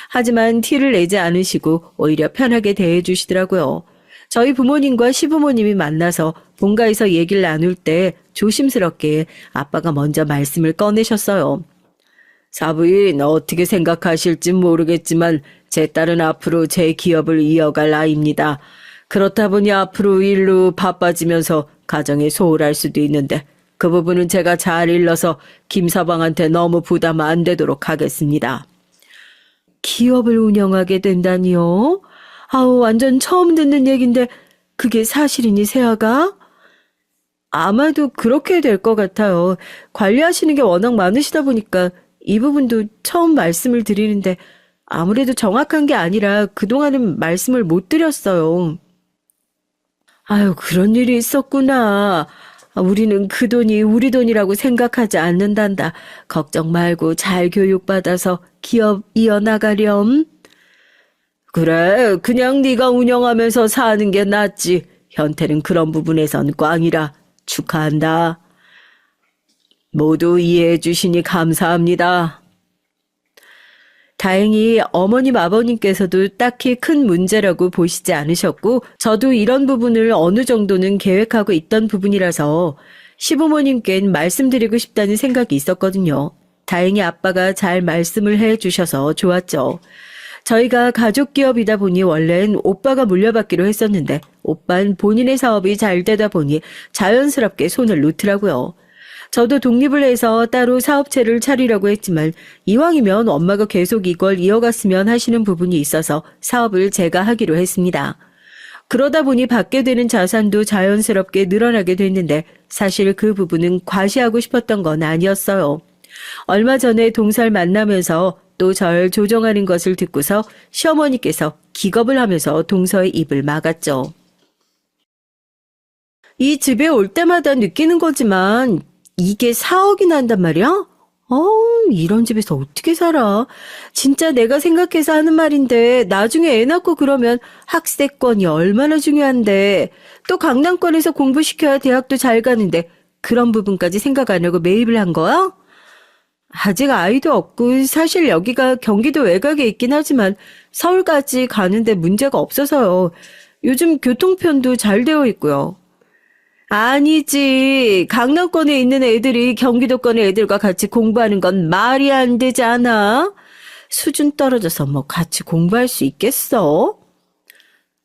하지만 티를 내지 않으시고 오히려 편하게 대해주시더라고요. 저희 부모님과 시부모님이 만나서 본가에서 얘기를 나눌 때 조심스럽게 아빠가 먼저 말씀을 꺼내셨어요. 사부인 어떻게 생각하실진 모르겠지만 제 딸은 앞으로 제 기업을 이어갈 나이입니다. 그렇다 보니 앞으로 일로 바빠지면서 가정에 소홀할 수도 있는데 그 부분은 제가 잘 일러서 김서방한테 너무 부담 안 되도록 하겠습니다. 기업을 운영하게 된다니요? 아우 완전 처음 듣는 얘긴데 그게 사실이니 세아가? 아마도 그렇게 될 것 같아요. 관리하시는 게 워낙 많으시다 보니까 이 부분도 처음 말씀을 드리는데 아무래도 정확한 게 아니라 그동안은 말씀을 못 드렸어요. 아유, 그런 일이 있었구나. 우리는 그 돈이 우리 돈이라고 생각하지 않는단다. 걱정 말고 잘 교육받아서 기업 이어나가렴. 그래, 그냥 네가 운영하면서 사는 게 낫지. 현태는 그런 부분에선 꽝이라 축하한다. 모두 이해해 주시니 감사합니다. 다행히 어머님 아버님께서도 딱히 큰 문제라고 보시지 않으셨고 저도 이런 부분을 어느 정도는 계획하고 있던 부분이라서 시부모님께는 말씀드리고 싶다는 생각이 있었거든요. 다행히 아빠가 잘 말씀을 해 주셔서 좋았죠. 저희가 가족 기업이다 보니 원래는 오빠가 물려받기로 했었는데 오빠는 본인의 사업이 잘 되다 보니 자연스럽게 손을 놓더라고요. 저도 독립을 해서 따로 사업체를 차리려고 했지만 이왕이면 엄마가 계속 이걸 이어갔으면 하시는 부분이 있어서 사업을 제가 하기로 했습니다. 그러다 보니 받게 되는 자산도 자연스럽게 늘어나게 됐는데 사실 그 부분은 과시하고 싶었던 건 아니었어요. 얼마 전에 동서를 만나면서 또 절 조정하는 것을 듣고서 시어머니께서 기겁을 하면서 동서의 입을 막았죠. 이 집에 올 때마다 느끼는 거지만 이게 4억이나 한단 말이야? 이런 집에서 어떻게 살아? 진짜 내가 생각해서 하는 말인데 나중에 애 낳고 그러면 학세권이 얼마나 중요한데 또 강남권에서 공부시켜야 대학도 잘 가는데 그런 부분까지 생각 안 하고 매입을 한 거야? 아직 아이도 없고 사실 여기가 경기도 외곽에 있긴 하지만 서울까지 가는데 문제가 없어서요. 요즘 교통편도 잘 되어 있고요. 아니지. 강남권에 있는 애들이 경기도권의 애들과 같이 공부하는 건 말이 안 되지 않아? 수준 떨어져서 뭐 같이 공부할 수 있겠어?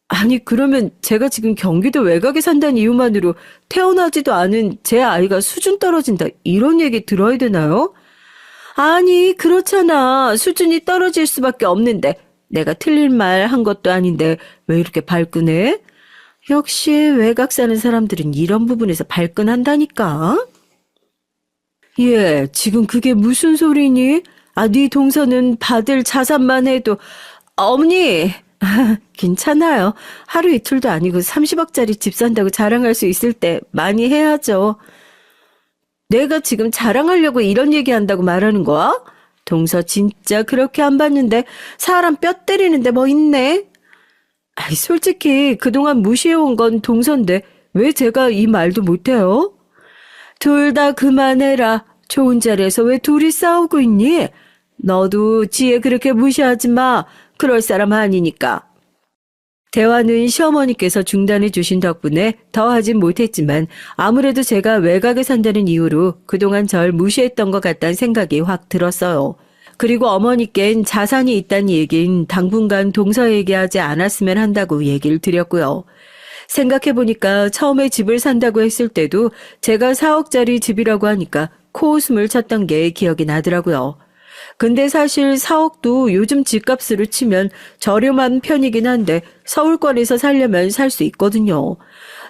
아니, 그러면 제가 지금 경기도 외곽에 산다는 이유만으로 태어나지도 않은 제 아이가 수준 떨어진다, 이런 얘기 들어야 되나요? 아니, 그렇잖아. 수준이 떨어질 수밖에 없는데 내가 틀린 말 한 것도 아닌데 왜 이렇게 발끈해? 역시 외곽 사는 사람들은 이런 부분에서 발끈한다니까. 예, 지금 그게 무슨 소리니? 아, 네 동서는 받을 자산만 해도 어머니, 괜찮아요. 하루 이틀도 아니고 30억짜리 집 산다고 자랑할 수 있을 때 많이 해야죠. 내가 지금 자랑하려고 이런 얘기한다고 말하는 거야? 동서 진짜 그렇게 안 봤는데 사람 뼈 때리는데 뭐 있네? 아이, 솔직히 그동안 무시해온 건 동서인데 왜 제가 이 말도 못해요? 둘 다 그만해라. 좋은 자리에서 왜 둘이 싸우고 있니? 너도 지혜 그렇게 무시하지 마. 그럴 사람 아니니까. 대화는 시어머니께서 중단해 주신 덕분에 더 하진 못했지만 아무래도 제가 외곽에 산다는 이유로 그동안 절 무시했던 것 같다는 생각이 확 들었어요. 그리고 어머니께는 자산이 있다는 얘긴 당분간 동서에게 하지 않았으면 한다고 얘기를 드렸고요. 생각해보니까 처음에 집을 산다고 했을 때도 제가 4억짜리 집이라고 하니까 코웃음을 쳤던 게 기억이 나더라고요. 근데 사실 4억도 요즘 집값으로 치면 저렴한 편이긴 한데 서울권에서 살려면 살 수 있거든요.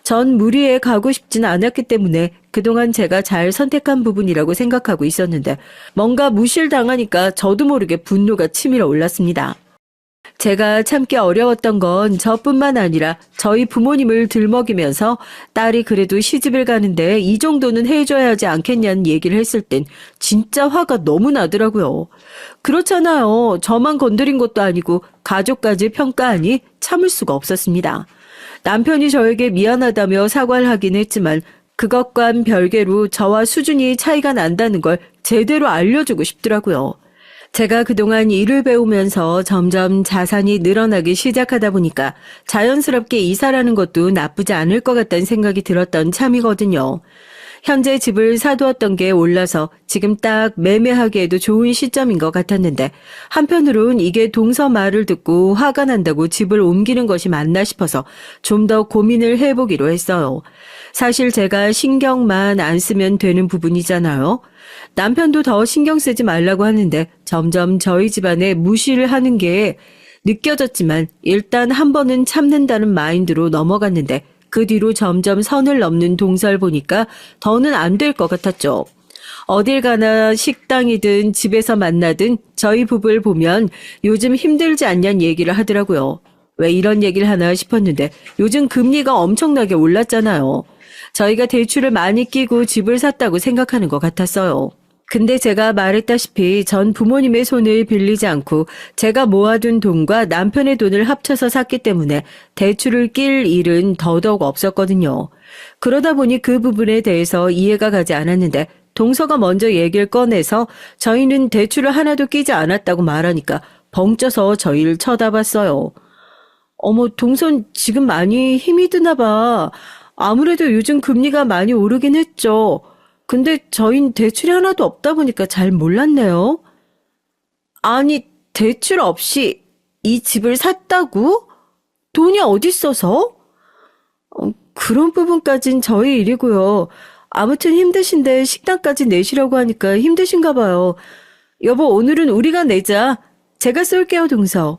전 무리에 가고 싶진 않았기 때문에 그동안 제가 잘 선택한 부분이라고 생각하고 있었는데 뭔가 무시를 당하니까 저도 모르게 분노가 치밀어 올랐습니다. 제가 참기 어려웠던 건 저뿐만 아니라 저희 부모님을 들먹이면서 딸이 그래도 시집을 가는데 이 정도는 해줘야 하지 않겠냐는 얘기를 했을 땐 진짜 화가 너무 나더라고요. 그렇잖아요. 저만 건드린 것도 아니고 가족까지 평가하니 참을 수가 없었습니다. 남편이 저에게 미안하다며 사과를 하긴 했지만 그것과는 별개로 저와 수준이 차이가 난다는 걸 제대로 알려주고 싶더라고요. 제가 그동안 일을 배우면서 점점 자산이 늘어나기 시작하다 보니까 자연스럽게 이사라는 것도 나쁘지 않을 것 같다는 생각이 들었던 참이거든요. 현재 집을 사두었던 게 올라서 지금 딱 매매하기에도 좋은 시점인 것 같았는데 한편으론 이게 동서 말을 듣고 화가 난다고 집을 옮기는 것이 맞나 싶어서 좀 더 고민을 해보기로 했어요. 사실 제가 신경만 안 쓰면 되는 부분이잖아요. 남편도 더 신경 쓰지 말라고 하는데 점점 저희 집안에 무시를 하는 게 느껴졌지만 일단 한 번은 참는다는 마인드로 넘어갔는데 그 뒤로 점점 선을 넘는 동서를 보니까 더는 안 될 것 같았죠. 어딜 가나 식당이든 집에서 만나든 저희 부부를 보면 요즘 힘들지 않냐는 얘기를 하더라고요. 왜 이런 얘기를 하나 싶었는데 요즘 금리가 엄청나게 올랐잖아요. 저희가 대출을 많이 끼고 집을 샀다고 생각하는 것 같았어요. 근데 제가 말했다시피 전 부모님의 손을 빌리지 않고 제가 모아둔 돈과 남편의 돈을 합쳐서 샀기 때문에 대출을 낄 일은 더더욱 없었거든요. 그러다 보니 그 부분에 대해서 이해가 가지 않았는데 동서가 먼저 얘기를 꺼내서 저희는 대출을 하나도 끼지 않았다고 말하니까 벙쪄서 저희를 쳐다봤어요. 어머, 동선 지금 많이 힘이 드나 봐. 아무래도 요즘 금리가 많이 오르긴 했죠. 근데 저흰 대출이 하나도 없다 보니까 잘 몰랐네요. 아니, 대출 없이 이 집을 샀다고? 돈이 어디 있어서? 그런 부분까진 저희 일이고요. 아무튼 힘드신데 식당까지 내시라고 하니까 힘드신가 봐요. 여보, 오늘은 우리가 내자. 제가 쏠게요, 동서.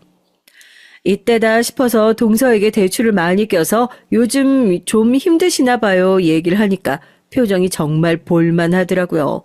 이때다 싶어서 동서에게 대출을 많이 껴서 요즘 좀 힘드시나 봐요 얘기를 하니까 표정이 정말 볼만하더라고요.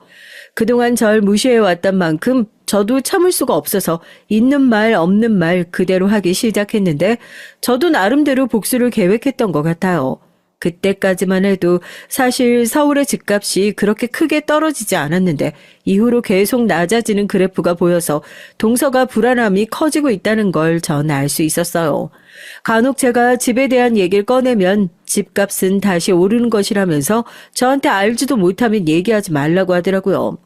그동안 절 무시해왔던 만큼 저도 참을 수가 없어서 있는 말 없는 말 그대로 하기 시작했는데 저도 나름대로 복수를 계획했던 것 같아요. 그때까지만 해도 사실 서울의 집값이 그렇게 크게 떨어지지 않았는데 이후로 계속 낮아지는 그래프가 보여서 동서가 불안함이 커지고 있다는 걸 전 알 수 있었어요. 간혹 제가 집에 대한 얘기를 꺼내면 집값은 다시 오르는 것이라면서 저한테 알지도 못하면 얘기하지 말라고 하더라고요.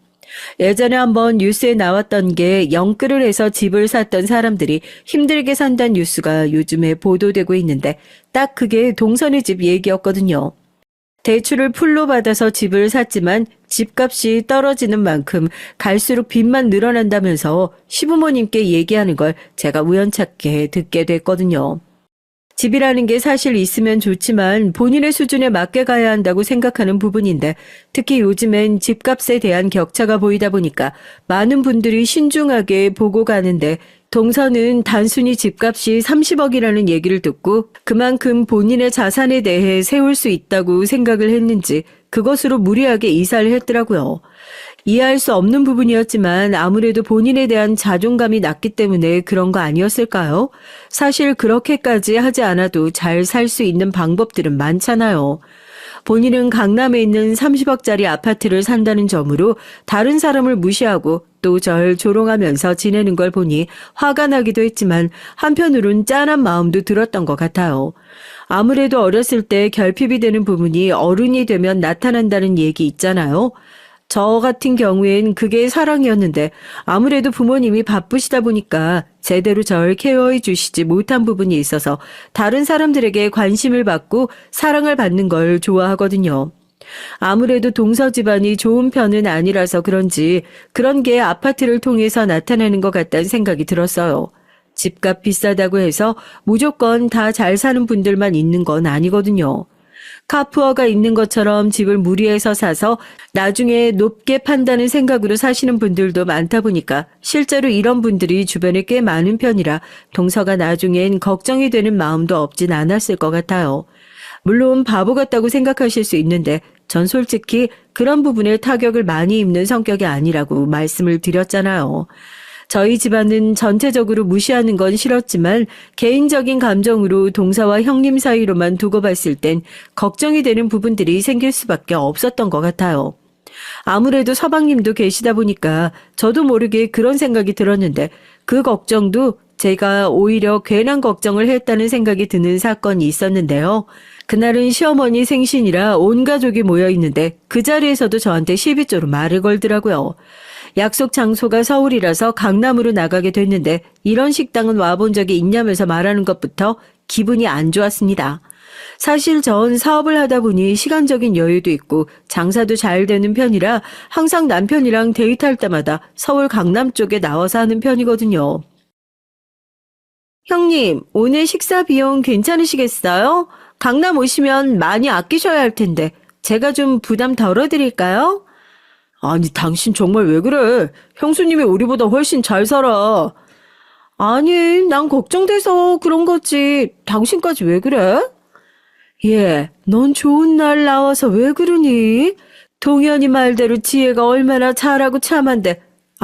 예전에 한번 뉴스에 나왔던 게 영끌을 해서 집을 샀던 사람들이 힘들게 산다는 뉴스가 요즘에 보도되고 있는데 딱 그게 동선의 집 얘기였거든요. 대출을 풀로 받아서 집을 샀지만 집값이 떨어지는 만큼 갈수록 빚만 늘어난다면서 시부모님께 얘기하는 걸 제가 우연찮게 듣게 됐거든요. 집이라는 게 사실 있으면 좋지만 본인의 수준에 맞게 가야 한다고 생각하는 부분인데 특히 요즘엔 집값에 대한 격차가 보이다 보니까 많은 분들이 신중하게 보고 가는데 동서는 단순히 집값이 30억이라는 얘기를 듣고 그만큼 본인의 자산에 대해 세울 수 있다고 생각을 했는지 그것으로 무리하게 이사를 했더라고요. 이해할 수 없는 부분이었지만 아무래도 본인에 대한 자존감이 낮기 때문에 그런 거 아니었을까요? 사실 그렇게까지 하지 않아도 잘 살 수 있는 방법들은 많잖아요. 본인은 강남에 있는 30억짜리 아파트를 산다는 점으로 다른 사람을 무시하고 또 절 조롱하면서 지내는 걸 보니 화가 나기도 했지만 한편으론 짠한 마음도 들었던 것 같아요. 아무래도 어렸을 때 결핍이 되는 부분이 어른이 되면 나타난다는 얘기 있잖아요. 저 같은 경우엔 그게 사랑이었는데 아무래도 부모님이 바쁘시다 보니까 제대로 절 케어해 주시지 못한 부분이 있어서 다른 사람들에게 관심을 받고 사랑을 받는 걸 좋아하거든요. 아무래도 동서 집안이 좋은 편은 아니라서 그런지 그런 게 아파트를 통해서 나타나는 것 같다는 생각이 들었어요. 집값 비싸다고 해서 무조건 다 잘 사는 분들만 있는 건 아니거든요. 카푸어가 있는 것처럼 집을 무리해서 사서 나중에 높게 판다는 생각으로 사시는 분들도 많다 보니까 실제로 이런 분들이 주변에 꽤 많은 편이라 동서가 나중엔 걱정이 되는 마음도 없진 않았을 것 같아요. 물론 바보 같다고 생각하실 수 있는데 전 솔직히 그런 부분에 타격을 많이 입는 성격이 아니라고 말씀을 드렸잖아요. 저희 집안은 전체적으로 무시하는 건 싫었지만 개인적인 감정으로 동서와 형님 사이로만 두고 봤을 땐 걱정이 되는 부분들이 생길 수밖에 없었던 것 같아요. 아무래도 서방님도 계시다 보니까 저도 모르게 그런 생각이 들었는데 그 걱정도 제가 오히려 괜한 걱정을 했다는 생각이 드는 사건이 있었는데요. 그날은 시어머니 생신이라 온 가족이 모여 있는데 그 자리에서도 저한테 시비조로 말을 걸더라고요. 약속 장소가 서울이라서 강남으로 나가게 됐는데 이런 식당은 와본 적이 있냐면서 말하는 것부터 기분이 안 좋았습니다. 사실 전 사업을 하다 보니 시간적인 여유도 있고 장사도 잘 되는 편이라 항상 남편이랑 데이트할 때마다 서울 강남 쪽에 나와서 하는 편이거든요. 형님, 오늘 식사 비용 괜찮으시겠어요? 강남 오시면 많이 아끼셔야 할 텐데 제가 좀 부담 덜어드릴까요? 아니, 당신 정말 왜 그래? 형수님이 우리보다 훨씬 잘 살아. 아니, 난 걱정돼서 그런 거지. 당신까지 왜 그래? 예, 넌 좋은 날 나와서 왜 그러니? 동현이 말대로 지혜가 얼마나 잘하고 참한데,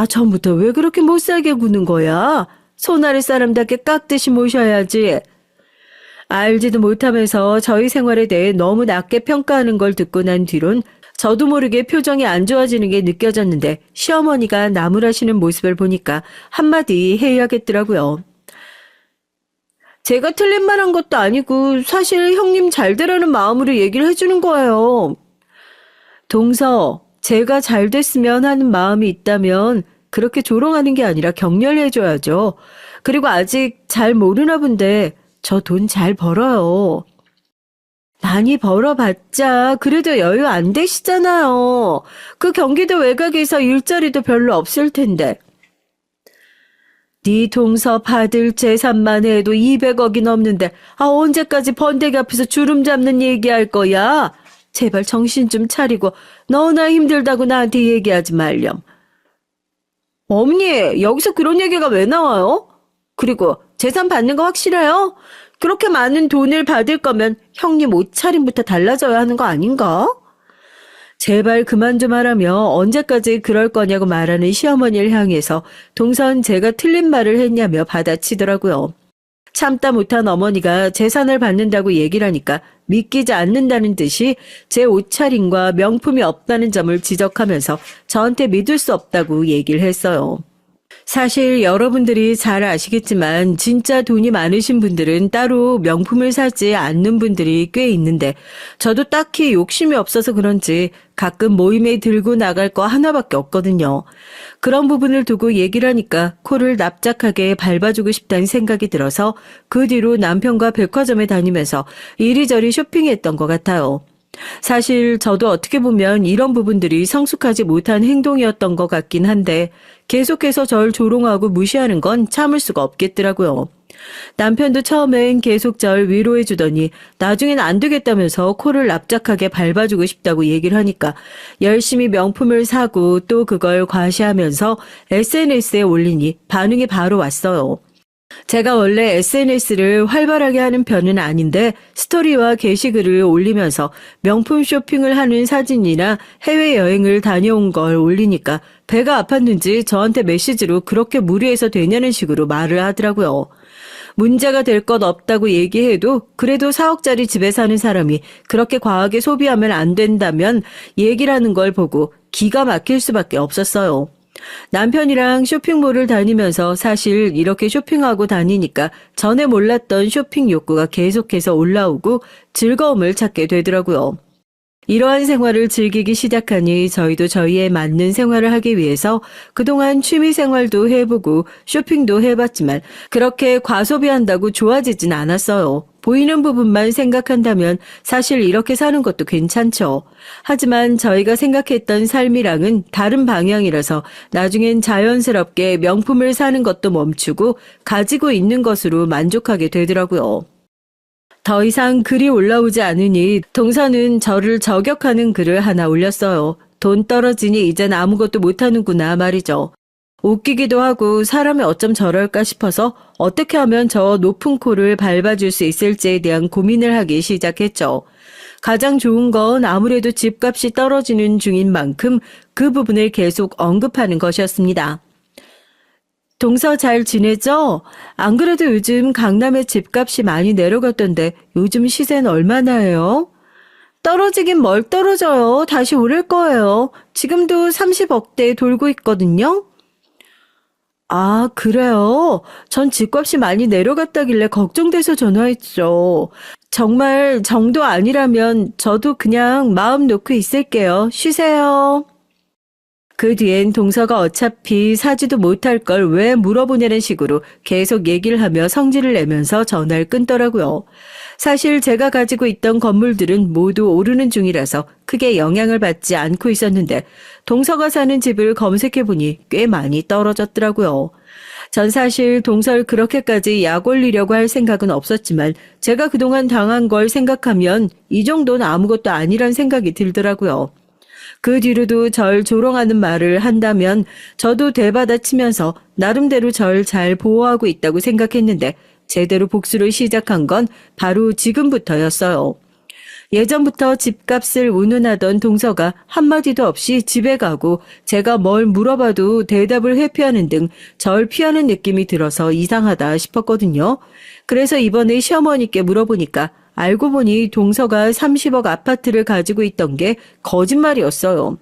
전부터 왜 그렇게 못살게 구는 거야? 손아래 사람답게 깍듯이 모셔야지. 알지도 못하면서 저희 생활에 대해 너무 낮게 평가하는 걸 듣고 난 뒤론 저도 모르게 표정이 안 좋아지는 게 느껴졌는데 시어머니가 나무라시는 모습을 보니까 한마디 해야겠더라고요. 제가 틀린 말 한 것도 아니고 사실 형님 잘 되라는 마음으로 얘기를 해주는 거예요. 동서, 제가 잘 됐으면 하는 마음이 있다면 그렇게 조롱하는 게 아니라 격려해줘야죠. 그리고 아직 잘 모르나 본데 저 돈 잘 벌어요. 많이 벌어봤자 그래도 여유 안 되시잖아요. 그 경기도 외곽에서 일자리도 별로 없을 텐데. 네 동서 받을 재산만 해도 200억이 넘는데 언제까지 번데기 앞에서 주름 잡는 얘기할 거야? 제발 정신 좀 차리고 너나 힘들다고 나한테 얘기하지 말렴. 어머니, 여기서 그런 얘기가 왜 나와요? 그리고 재산 받는 거 확실해요? 그렇게 많은 돈을 받을 거면 형님 옷차림부터 달라져야 하는 거 아닌가? 제발 그만 좀 하라며 언제까지 그럴 거냐고 말하는 시어머니를 향해서 동선 제가 틀린 말을 했냐며 받아치더라고요. 참다 못한 어머니가 재산을 받는다고 얘기를 하니까 믿기지 않는다는 듯이 제 옷차림과 명품이 없다는 점을 지적하면서 저한테 믿을 수 없다고 얘기를 했어요. 사실 여러분들이 잘 아시겠지만 진짜 돈이 많으신 분들은 따로 명품을 사지 않는 분들이 꽤 있는데 저도 딱히 욕심이 없어서 그런지 가끔 모임에 들고 나갈 거 하나밖에 없거든요. 그런 부분을 두고 얘기를 하니까 코를 납작하게 밟아주고 싶다는 생각이 들어서 그 뒤로 남편과 백화점에 다니면서 이리저리 쇼핑했던 것 같아요. 사실 저도 어떻게 보면 이런 부분들이 성숙하지 못한 행동이었던 것 같긴 한데 계속해서 절 조롱하고 무시하는 건 참을 수가 없겠더라고요. 남편도 처음엔 계속 절 위로해주더니 나중엔 안 되겠다면서 코를 납작하게 밟아주고 싶다고 얘기를 하니까 열심히 명품을 사고 또 그걸 과시하면서 SNS에 올리니 반응이 바로 왔어요. 제가 원래 SNS를 활발하게 하는 편은 아닌데 스토리와 게시글을 올리면서 명품 쇼핑을 하는 사진이나 해외여행을 다녀온 걸 올리니까 배가 아팠는지 저한테 메시지로 그렇게 무리해서 되냐는 식으로 말을 하더라고요. 문제가 될 것 없다고 얘기해도 그래도 4억짜리 집에 사는 사람이 그렇게 과하게 소비하면 안 된다면 얘기라는 걸 보고 기가 막힐 수밖에 없었어요. 남편이랑 쇼핑몰을 다니면서 사실 이렇게 쇼핑하고 다니니까 전에 몰랐던 쇼핑 욕구가 계속해서 올라오고 즐거움을 찾게 되더라고요. 이러한 생활을 즐기기 시작하니 저희도 저희에 맞는 생활을 하기 위해서 그동안 취미 생활도 해보고 쇼핑도 해봤지만 그렇게 과소비한다고 좋아지진 않았어요. 보이는 부분만 생각한다면 사실 이렇게 사는 것도 괜찮죠. 하지만 저희가 생각했던 삶이랑은 다른 방향이라서 나중엔 자연스럽게 명품을 사는 것도 멈추고 가지고 있는 것으로 만족하게 되더라고요. 더 이상 글이 올라오지 않으니 동서는 저를 저격하는 글을 하나 올렸어요. 돈 떨어지니 이젠 아무것도 못하는구나 말이죠. 웃기기도 하고 사람이 어쩜 저럴까 싶어서 어떻게 하면 저 높은 코를 밟아줄 수 있을지에 대한 고민을 하기 시작했죠. 가장 좋은 건 아무래도 집값이 떨어지는 중인 만큼 그 부분을 계속 언급하는 것이었습니다. 동서 잘 지내죠? 안 그래도 요즘 강남에 집값이 많이 내려갔던데 요즘 시세는 얼마나 해요? 떨어지긴 뭘 떨어져요. 다시 오를 거예요. 지금도 30억대 돌고 있거든요. 아, 그래요? 전 집값이 많이 내려갔다길래 걱정돼서 전화했죠. 정말 정도 아니라면 저도 그냥 마음 놓고 있을게요. 쉬세요. 그 뒤엔 동서가 어차피 사지도 못할 걸 왜 물어보냐는 식으로 계속 얘기를 하며 성질을 내면서 전화를 끊더라고요. 사실 제가 가지고 있던 건물들은 모두 오르는 중이라서 크게 영향을 받지 않고 있었는데 동서가 사는 집을 검색해보니 꽤 많이 떨어졌더라고요. 전 사실 동서를 그렇게까지 약 올리려고 할 생각은 없었지만 제가 그동안 당한 걸 생각하면 이 정도는 아무것도 아니란 생각이 들더라고요. 그 뒤로도 절 조롱하는 말을 한다면 저도 되받아치면서 나름대로 절 잘 보호하고 있다고 생각했는데 제대로 복수를 시작한 건 바로 지금부터였어요. 예전부터 집값을 운운하던 동서가 한마디도 없이 집에 가고 제가 뭘 물어봐도 대답을 회피하는 등 절 피하는 느낌이 들어서 이상하다 싶었거든요. 그래서 이번에 시어머니께 물어보니까 알고 보니 동서가 30억 아파트를 가지고 있던 게 거짓말이었어요.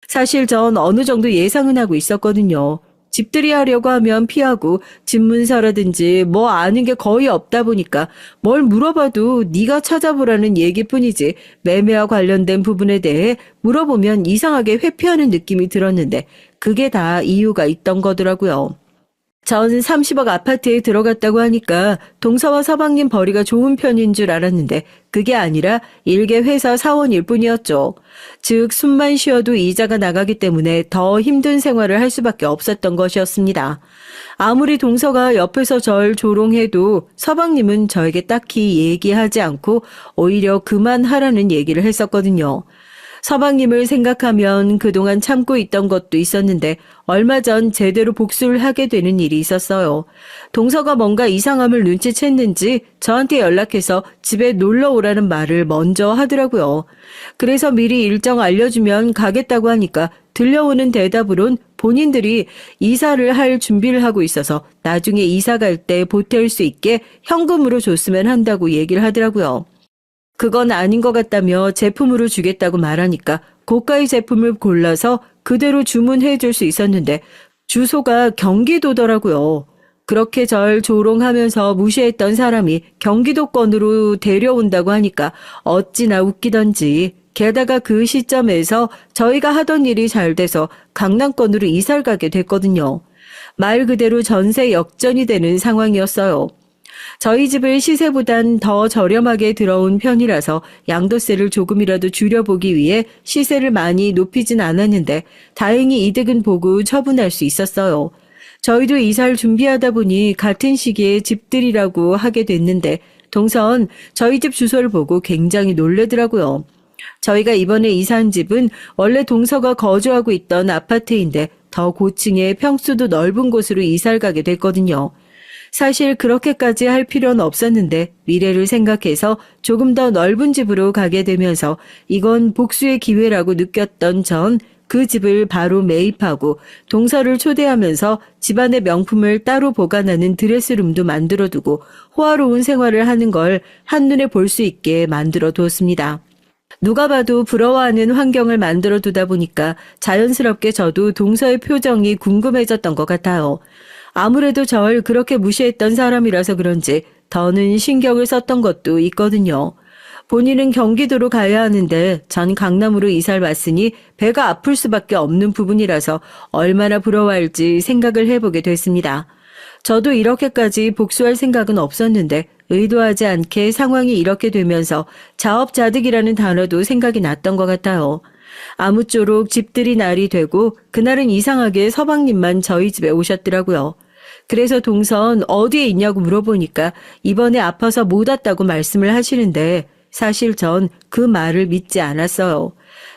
사실 전 어느 정도 예상은 하고 있었거든요. 집들이 하려고 하면 피하고 집문서라든지 뭐 아는 게 거의 없다 보니까 뭘 물어봐도 네가 찾아보라는 얘기뿐이지 매매와 관련된 부분에 대해 물어보면 이상하게 회피하는 느낌이 들었는데 그게 다 이유가 있던 거더라고요. 전 30억 아파트에 들어갔다고 하니까 동서와 서방님 벌이가 좋은 편인 줄 알았는데 그게 아니라 일개 회사 사원일 뿐이었죠. 즉 숨만 쉬어도 이자가 나가기 때문에 더 힘든 생활을 할 수밖에 없었던 것이었습니다. 아무리 동서가 옆에서 절 조롱해도 서방님은 저에게 딱히 얘기하지 않고 오히려 그만하라는 얘기를 했었거든요. 서방님을 생각하면 그동안 참고 있던 것도 있었는데 얼마 전 제대로 복수를 하게 되는 일이 있었어요. 동서가 뭔가 이상함을 눈치챘는지 저한테 연락해서 집에 놀러 오라는 말을 먼저 하더라고요. 그래서 미리 일정 알려주면 가겠다고 하니까 들려오는 대답으론 본인들이 이사를 할 준비를 하고 있어서 나중에 이사 갈 때 보탤 수 있게 현금으로 줬으면 한다고 얘기를 하더라고요. 그건 아닌 것 같다며 제품으로 주겠다고 말하니까 고가의 제품을 골라서 그대로 주문해 줄 수 있었는데 주소가 경기도더라고요. 그렇게 절 조롱하면서 무시했던 사람이 경기도권으로 데려온다고 하니까 어찌나 웃기던지. 게다가 그 시점에서 저희가 하던 일이 잘 돼서 강남권으로 이사를 가게 됐거든요. 말 그대로 전세 역전이 되는 상황이었어요. 저희 집을 시세보단 더 저렴하게 들어온 편이라서 양도세를 조금이라도 줄여보기 위해 시세를 많이 높이진 않았는데 다행히 이득은 보고 처분할 수 있었어요. 저희도 이사를 준비하다 보니 같은 시기에 집들이라고 하게 됐는데 동선 저희 집 주소를 보고 굉장히 놀래더라고요. 저희가 이번에 이사한 집은 원래 동서가 거주하고 있던 아파트인데 더 고층의 평수도 넓은 곳으로 이사를 가게 됐거든요. 사실 그렇게까지 할 필요는 없었는데 미래를 생각해서 조금 더 넓은 집으로 가게 되면서 이건 복수의 기회라고 느꼈던 전 그 집을 바로 매입하고 동서를 초대하면서 집안의 명품을 따로 보관하는 드레스룸도 만들어두고 호화로운 생활을 하는 걸 한눈에 볼 수 있게 만들어 두었습니다. 누가 봐도 부러워하는 환경을 만들어 두다 보니까 자연스럽게 저도 동서의 표정이 궁금해졌던 것 같아요. 아무래도 절 그렇게 무시했던 사람이라서 그런지 더는 신경을 썼던 것도 있거든요. 본인은 경기도로 가야 하는데 전 강남으로 이사를 왔으니 배가 아플 수밖에 없는 부분이라서 얼마나 부러워할지 생각을 해보게 됐습니다. 저도 이렇게까지 복수할 생각은 없었는데 의도하지 않게 상황이 이렇게 되면서 자업자득이라는 단어도 생각이 났던 것 같아요. 아무쪼록 집들이 날이 되고 그날은 이상하게 서방님만 저희 집에 오셨더라고요. 그래서 동선 어디에 있냐고 물어보니까 이번에 아파서 못 왔다고 말씀을 하시는데 사실 전 그 말을 믿지 않았어요.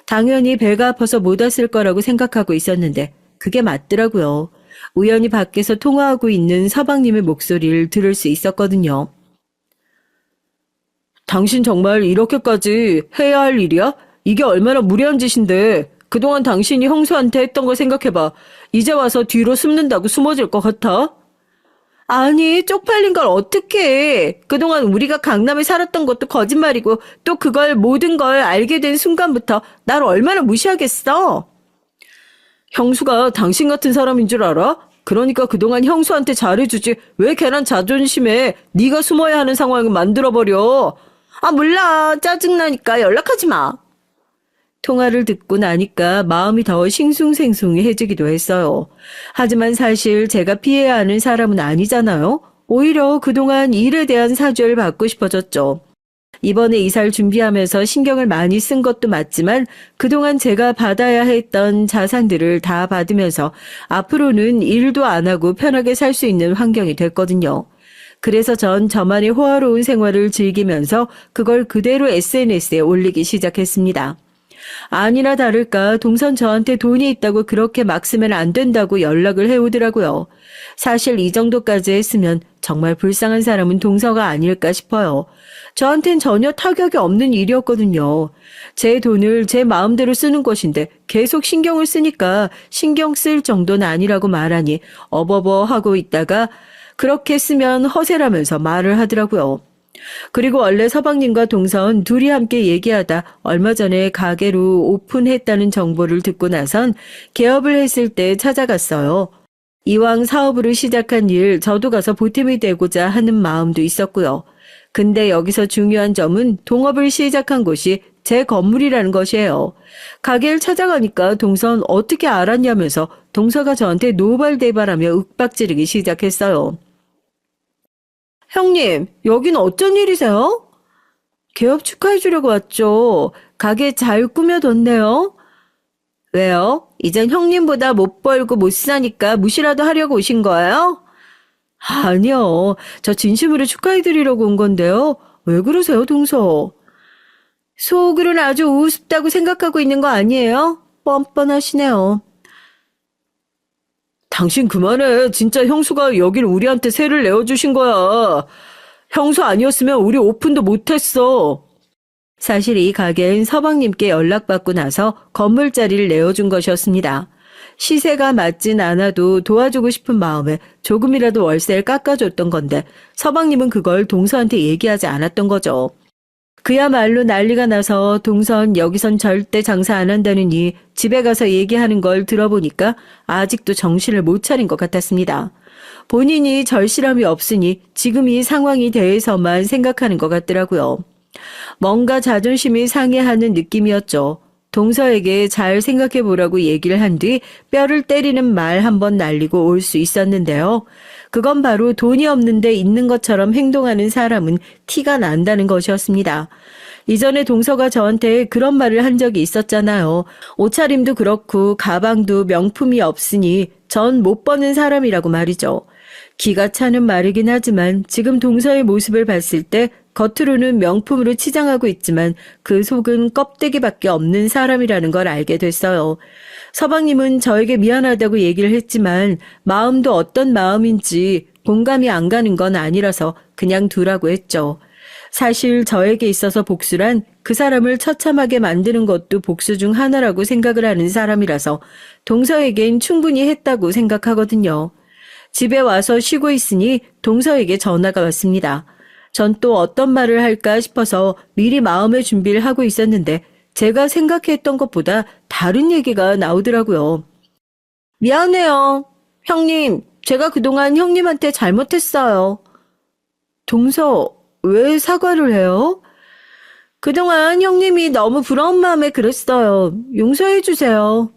당연히 배가 아파서 못 왔을 거라고 생각하고 있었는데 그게 맞더라고요. 우연히 밖에서 통화하고 있는 서방님의 목소리를 들을 수 있었거든요. 당신 정말 이렇게까지 해야 할 일이야? 이게 얼마나 무례한 짓인데 그동안 당신이 형수한테 했던 걸 생각해봐. 이제 와서 뒤로 숨는다고 숨어질 것 같아? 아니, 쪽팔린 걸 어떡해. 그동안 우리가 강남에 살았던 것도 거짓말이고 또 그걸 모든 걸 알게 된 순간부터 날 얼마나 무시하겠어. 형수가 당신 같은 사람인 줄 알아? 그러니까 그동안 형수한테 잘해주지 왜 걔란 자존심에 네가 숨어야 하는 상황을 만들어버려. 아, 몰라. 짜증나니까 연락하지 마. 통화를 듣고 나니까 마음이 더 싱숭생숭해지기도 했어요. 하지만 사실 제가 피해야 하는 사람은 아니잖아요. 오히려 그동안 일에 대한 사죄를 받고 싶어졌죠. 이번에 이사를 준비하면서 신경을 많이 쓴 것도 맞지만 그동안 제가 받아야 했던 자산들을 다 받으면서 앞으로는 일도 안 하고 편하게 살 수 있는 환경이 됐거든요. 그래서 전 저만의 호화로운 생활을 즐기면서 그걸 그대로 SNS에 올리기 시작했습니다. 아니나 다를까 동선 저한테 돈이 있다고 그렇게 막 쓰면 안 된다고 연락을 해오더라고요. 사실 이 정도까지 했으면 정말 불쌍한 사람은 동서가 아닐까 싶어요. 저한텐 전혀 타격이 없는 일이었거든요. 제 돈을 제 마음대로 쓰는 것인데 계속 신경을 쓰니까 신경 쓸 정도는 아니라고 말하니 어버버 하고 있다가 그렇게 쓰면 허세라면서 말을 하더라고요. 그리고 원래 서방님과 동선 둘이 함께 얘기하다 얼마 전에 가게로 오픈했다는 정보를 듣고 나선 개업을 했을 때 찾아갔어요. 이왕 사업으로 시작한 일 저도 가서 보탬이 되고자 하는 마음도 있었고요. 근데 여기서 중요한 점은 동업을 시작한 곳이 제 건물이라는 것이에요. 가게를 찾아가니까 동선 어떻게 알았냐면서 동서가 저한테 노발대발하며 윽박지르기 시작했어요. 형님, 여긴 어쩐 일이세요? 개업 축하해주려고 왔죠. 가게 잘 꾸며뒀네요. 왜요? 이젠 형님보다 못 벌고 못 사니까 무시라도 하려고 오신 거예요? 아니요. 저 진심으로 축하해드리려고 온 건데요. 왜 그러세요, 동서? 속으로는 아주 우습다고 생각하고 있는 거 아니에요? 뻔뻔하시네요. 당신 그만해. 진짜 형수가 여길 우리한테 세를 내어주신 거야. 형수 아니었으면 우리 오픈도 못했어. 사실 이 가게는 서방님께 연락받고 나서 건물자리를 내어준 것이었습니다. 시세가 맞진 않아도 도와주고 싶은 마음에 조금이라도 월세를 깎아줬던 건데 서방님은 그걸 동서한테 얘기하지 않았던 거죠. 그야말로 난리가 나서 동선 여기선 절대 장사 안 한다느니 집에 가서 얘기하는 걸 들어보니까 아직도 정신을 못 차린 것 같았습니다. 본인이 절실함이 없으니 지금 이 상황이 대해서만 생각하는 것 같더라고요. 뭔가 자존심이 상해하는 느낌이었죠. 동서에게 잘 생각해 보라고 얘기를 한 뒤 뼈를 때리는 말 한 번 날리고 올 수 있었는데요. 그건 바로 돈이 없는데 있는 것처럼 행동하는 사람은 티가 난다는 것이었습니다. 이전에 동서가 저한테 그런 말을 한 적이 있었잖아요. 옷차림도 그렇고 가방도 명품이 없으니 전 못 버는 사람이라고 말이죠. 기가 차는 말이긴 하지만 지금 동서의 모습을 봤을 때 겉으로는 명품으로 치장하고 있지만 그 속은 껍데기밖에 없는 사람이라는 걸 알게 됐어요. 서방님은 저에게 미안하다고 얘기를 했지만 마음도 어떤 마음인지 공감이 안 가는 건 아니라서 그냥 두라고 했죠. 사실 저에게 있어서 복수란 그 사람을 처참하게 만드는 것도 복수 중 하나라고 생각을 하는 사람이라서 동서에겐 충분히 했다고 생각하거든요. 집에 와서 쉬고 있으니 동서에게 전화가 왔습니다. 전 또 어떤 말을 할까 싶어서 미리 마음의 준비를 하고 있었는데 제가 생각했던 것보다 다른 얘기가 나오더라고요. 미안해요. 형님, 제가 그동안 형님한테 잘못했어요. 동서, 왜 사과를 해요? 그동안 형님이 너무 부러운 마음에 그랬어요. 용서해 주세요.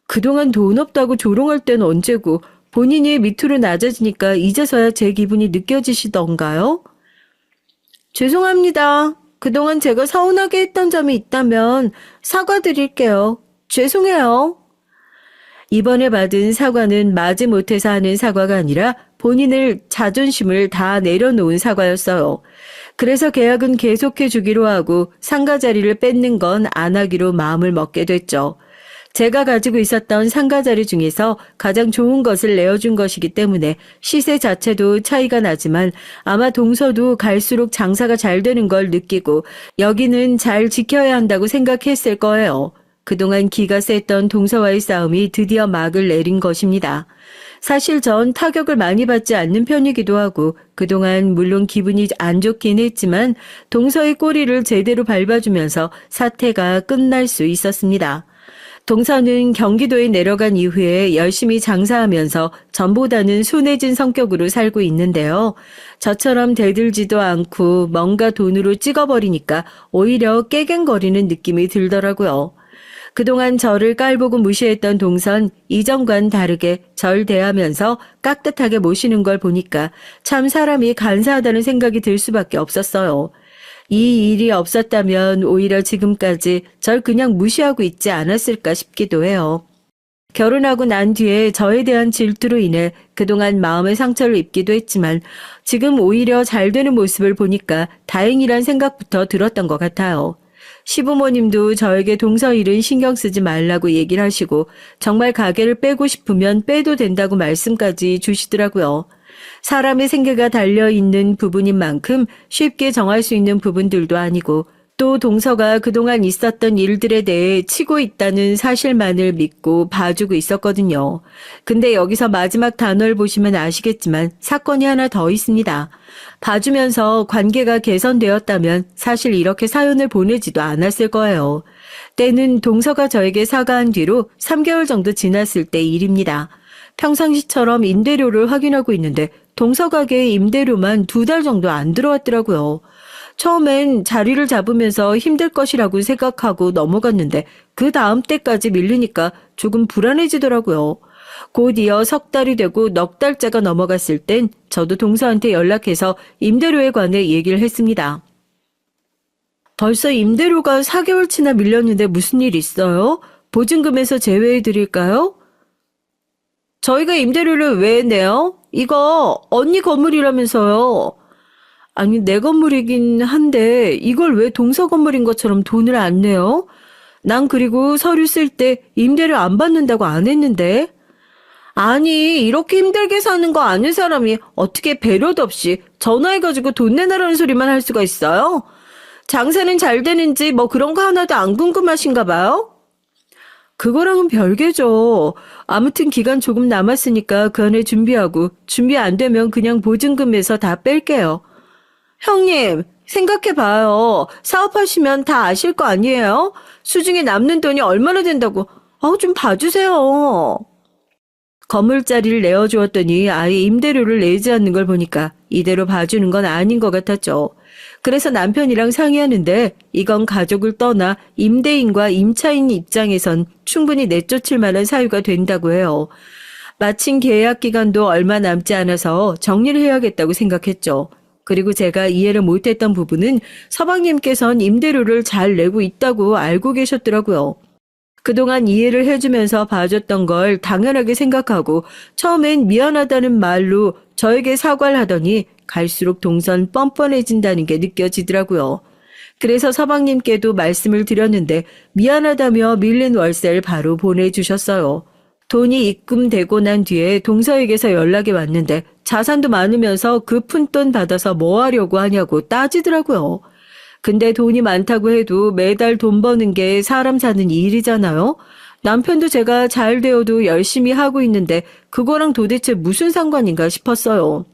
그동안 돈 없다고 조롱할 때는 언제고 본인이 밑으로 낮아지니까 이제서야 제 기분이 느껴지시던가요? 죄송합니다. 그동안 제가 서운하게 했던 점이 있다면 사과드릴게요. 죄송해요. 이번에 받은 사과는 마지못해서 하는 사과가 아니라 본인을 자존심을 다 내려놓은 사과였어요. 그래서 계약은 계속해 주기로 하고 상가 자리를 뺏는 건 안 하기로 마음을 먹게 됐죠. 제가 가지고 있었던 상가 자리 중에서 가장 좋은 것을 내어준 것이기 때문에 시세 자체도 차이가 나지만 아마 동서도 갈수록 장사가 잘 되는 걸 느끼고 여기는 잘 지켜야 한다고 생각했을 거예요. 그동안 기가 셌던 동서와의 싸움이 드디어 막을 내린 것입니다. 사실 전 타격을 많이 받지 않는 편이기도 하고 그동안 물론 기분이 안 좋긴 했지만 동서의 꼬리를 제대로 밟아주면서 사태가 끝날 수 있었습니다. 동서는 경기도에 내려간 이후에 열심히 장사하면서 전보다는 순해진 성격으로 살고 있는데요. 저처럼 대들지도 않고 뭔가 돈으로 찍어버리니까 오히려 깨갱거리는 느낌이 들더라고요. 그동안 저를 깔보고 무시했던 동선 이전과는 다르게 절 대하면서 깍듯하게 모시는 걸 보니까 참 사람이 간사하다는 생각이 들 수밖에 없었어요. 이 일이 없었다면 오히려 지금까지 절 그냥 무시하고 있지 않았을까 싶기도 해요. 결혼하고 난 뒤에 저에 대한 질투로 인해 그동안 마음의 상처를 입기도 했지만 지금 오히려 잘 되는 모습을 보니까 다행이란 생각부터 들었던 것 같아요. 시부모님도 저에게 동서 일은 신경 쓰지 말라고 얘기를 하시고 정말 가게를 빼고 싶으면 빼도 된다고 말씀까지 주시더라고요. 사람의 생계가 달려있는 부분인 만큼 쉽게 정할 수 있는 부분들도 아니고 또 동서가 그동안 있었던 일들에 대해 치고 있다는 사실만을 믿고 봐주고 있었거든요. 근데 여기서 마지막 단어를 보시면 아시겠지만 사건이 하나 더 있습니다. 봐주면서 관계가 개선되었다면 사실 이렇게 사연을 보내지도 않았을 거예요. 때는 동서가 저에게 사과한 뒤로 3개월 정도 지났을 때 일입니다. 평상시처럼 임대료를 확인하고 있는데 동서 가게에 임대료만 2달 정도 안 들어왔더라고요. 처음엔 자리를 잡으면서 힘들 것이라고 생각하고 넘어갔는데 그 다음 때까지 밀리니까 조금 불안해지더라고요. 곧 이어 석 달이 되고 넉 달째가 넘어갔을 땐 저도 동서한테 연락해서 임대료에 관해 얘기를 했습니다. 벌써 임대료가 4개월치나 밀렸는데 무슨 일 있어요? 보증금에서 제외해 드릴까요? 저희가 임대료를 왜 내요? 이거 언니 건물이라면서요. 아니 내 건물이긴 한데 이걸 왜 동서 건물인 것처럼 돈을 안 내요? 난 그리고 서류 쓸 때 임대료 안 받는다고 안 했는데. 아니 이렇게 힘들게 사는 거 아는 사람이 어떻게 배려도 없이 전화해가지고 돈 내놔라는 소리만 할 수가 있어요? 장사는 잘 되는지 뭐 그런 거 하나도 안 궁금하신가 봐요? 그거랑은 별개죠. 아무튼 기간 조금 남았으니까 그 안에 준비하고 준비 안 되면 그냥 보증금에서 다 뺄게요. 형님, 생각해봐요. 사업하시면 다 아실 거 아니에요? 수중에 남는 돈이 얼마나 된다고. 좀 봐주세요. 건물자리를 내어주었더니 아예 임대료를 내지 않는 걸 보니까 이대로 봐주는 건 아닌 것 같았죠. 그래서 남편이랑 상의하는데 이건 가족을 떠나 임대인과 임차인 입장에선 충분히 내쫓을 만한 사유가 된다고 해요. 마침 계약 기간도 얼마 남지 않아서 정리를 해야겠다고 생각했죠. 그리고 제가 이해를 못했던 부분은 서방님께선 임대료를 잘 내고 있다고 알고 계셨더라고요. 그동안 이해를 해주면서 봐줬던 걸 당연하게 생각하고 처음엔 미안하다는 말로 저에게 사과를 하더니 갈수록 동선 뻔뻔해진다는 게 느껴지더라고요. 그래서 서방님께도 말씀을 드렸는데 미안하다며 밀린 월세를 바로 보내주셨어요. 돈이 입금되고 난 뒤에 동서에게서 연락이 왔는데 자산도 많으면서 그 푼돈 받아서 뭐 하려고 하냐고 따지더라고요. 근데 돈이 많다고 해도 매달 돈 버는 게 사람 사는 일이잖아요. 남편도 제가 잘 되어도 열심히 하고 있는데 그거랑 도대체 무슨 상관인가 싶었어요.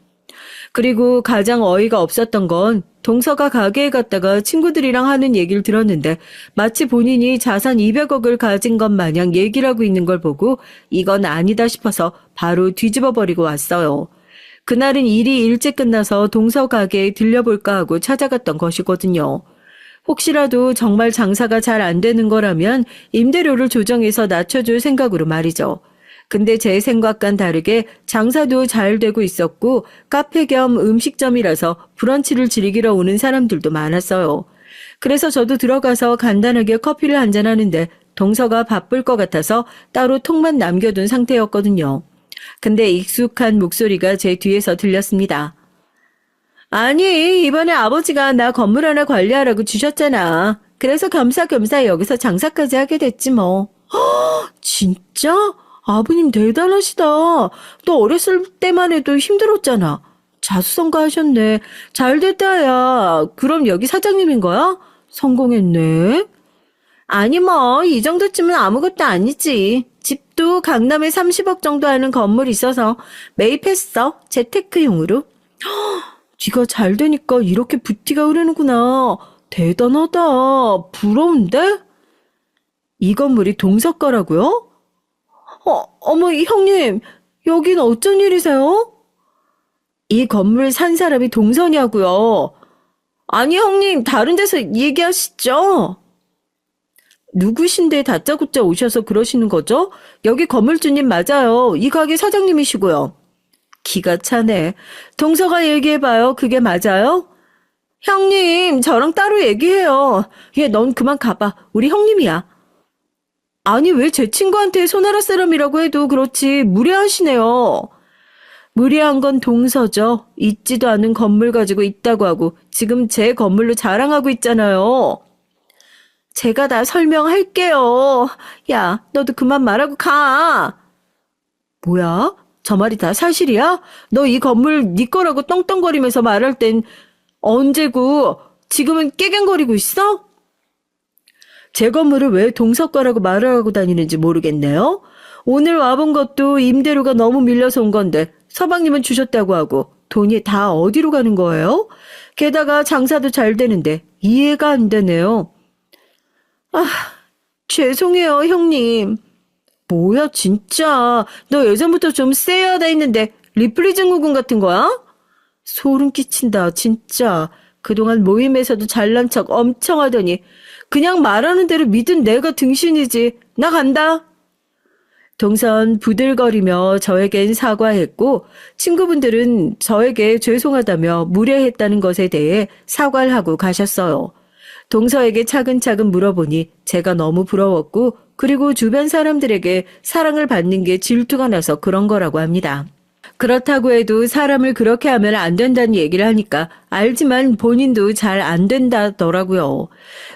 그리고 가장 어이가 없었던 건 동서가 가게에 갔다가 친구들이랑 하는 얘기를 들었는데 마치 본인이 자산 200억을 가진 것 마냥 얘기를 하고 있는 걸 보고 이건 아니다 싶어서 바로 뒤집어 버리고 왔어요. 그날은 일이 일찍 끝나서 동서 가게에 들려볼까 하고 찾아갔던 것이거든요. 혹시라도 정말 장사가 잘 안 되는 거라면 임대료를 조정해서 낮춰줄 생각으로 말이죠. 근데 제 생각과는 다르게 장사도 잘 되고 있었고 카페 겸 음식점이라서 브런치를 즐기러 오는 사람들도 많았어요. 그래서 저도 들어가서 간단하게 커피를 한잔하는데 동서가 바쁠 것 같아서 따로 통만 남겨둔 상태였거든요. 근데 익숙한 목소리가 제 뒤에서 들렸습니다. 아니, 이번에 아버지가 나 건물 하나 관리하라고 주셨잖아. 그래서 겸사겸사 여기서 장사까지 하게 됐지 뭐. 진짜? 아버님 대단하시다. 너 어렸을 때만 해도 힘들었잖아. 자수성가 하셨네. 잘됐다, 야. 그럼 여기 사장님인 거야? 성공했네. 아니 뭐 이 정도쯤은 아무것도 아니지. 집도 강남에 30억 정도 하는 건물이 있어서 매입했어. 재테크용으로. 네가 잘 되니까 이렇게 부티가 흐르는구나. 대단하다. 부러운데? 이 건물이 동서 거라고요? 어머, 형님, 여긴 어쩐 일이세요? 이 건물 산 사람이 동서냐고요. 아니, 형님, 다른 데서 얘기하시죠? 누구신데 다짜고짜 오셔서 그러시는 거죠? 여기 건물주님 맞아요. 이 가게 사장님이시고요. 기가 차네. 동서가 얘기해봐요. 그게 맞아요? 형님, 저랑 따로 얘기해요. 넌 그만 가봐. 우리 형님이야. 아니, 왜 제 친구한테 손아라 사람이라고 해도 그렇지 무례하시네요. 무례한 건 동서죠. 있지도 않은 건물 가지고 있다고 하고 지금 제 건물로 자랑하고 있잖아요. 제가 다 설명할게요. 야, 너도 그만 말하고 가. 뭐야? 저 말이 다 사실이야? 너 이 건물 네 거라고 떵떵거리면서 말할 땐 언제고 지금은 깨갱거리고 있어? 제 건물을 왜 동서 거라고 말을 하고 다니는지 모르겠네요. 오늘 와본 것도 임대료가 너무 밀려서 온 건데 서방님은 주셨다고 하고 돈이 다 어디로 가는 거예요? 게다가 장사도 잘 되는데 이해가 안 되네요. 죄송해요, 형님. 뭐야, 진짜. 너 예전부터 좀 세야하다 했는데 리플리 증후군 같은 거야? 소름 끼친다, 진짜. 그동안 모임에서도 잘난 척 엄청 하더니 그냥 말하는 대로 믿은 내가 등신이지. 나 간다. 동선 부들거리며 저에겐 사과했고 친구분들은 저에게 죄송하다며 무례했다는 것에 대해 사과를 하고 가셨어요. 동서에게 차근차근 물어보니 제가 너무 부러웠고 그리고 주변 사람들에게 사랑을 받는 게 질투가 나서 그런 거라고 합니다. 그렇다고 해도 사람을 그렇게 하면 안 된다는 얘기를 하니까 알지만 본인도 잘 안 된다더라고요.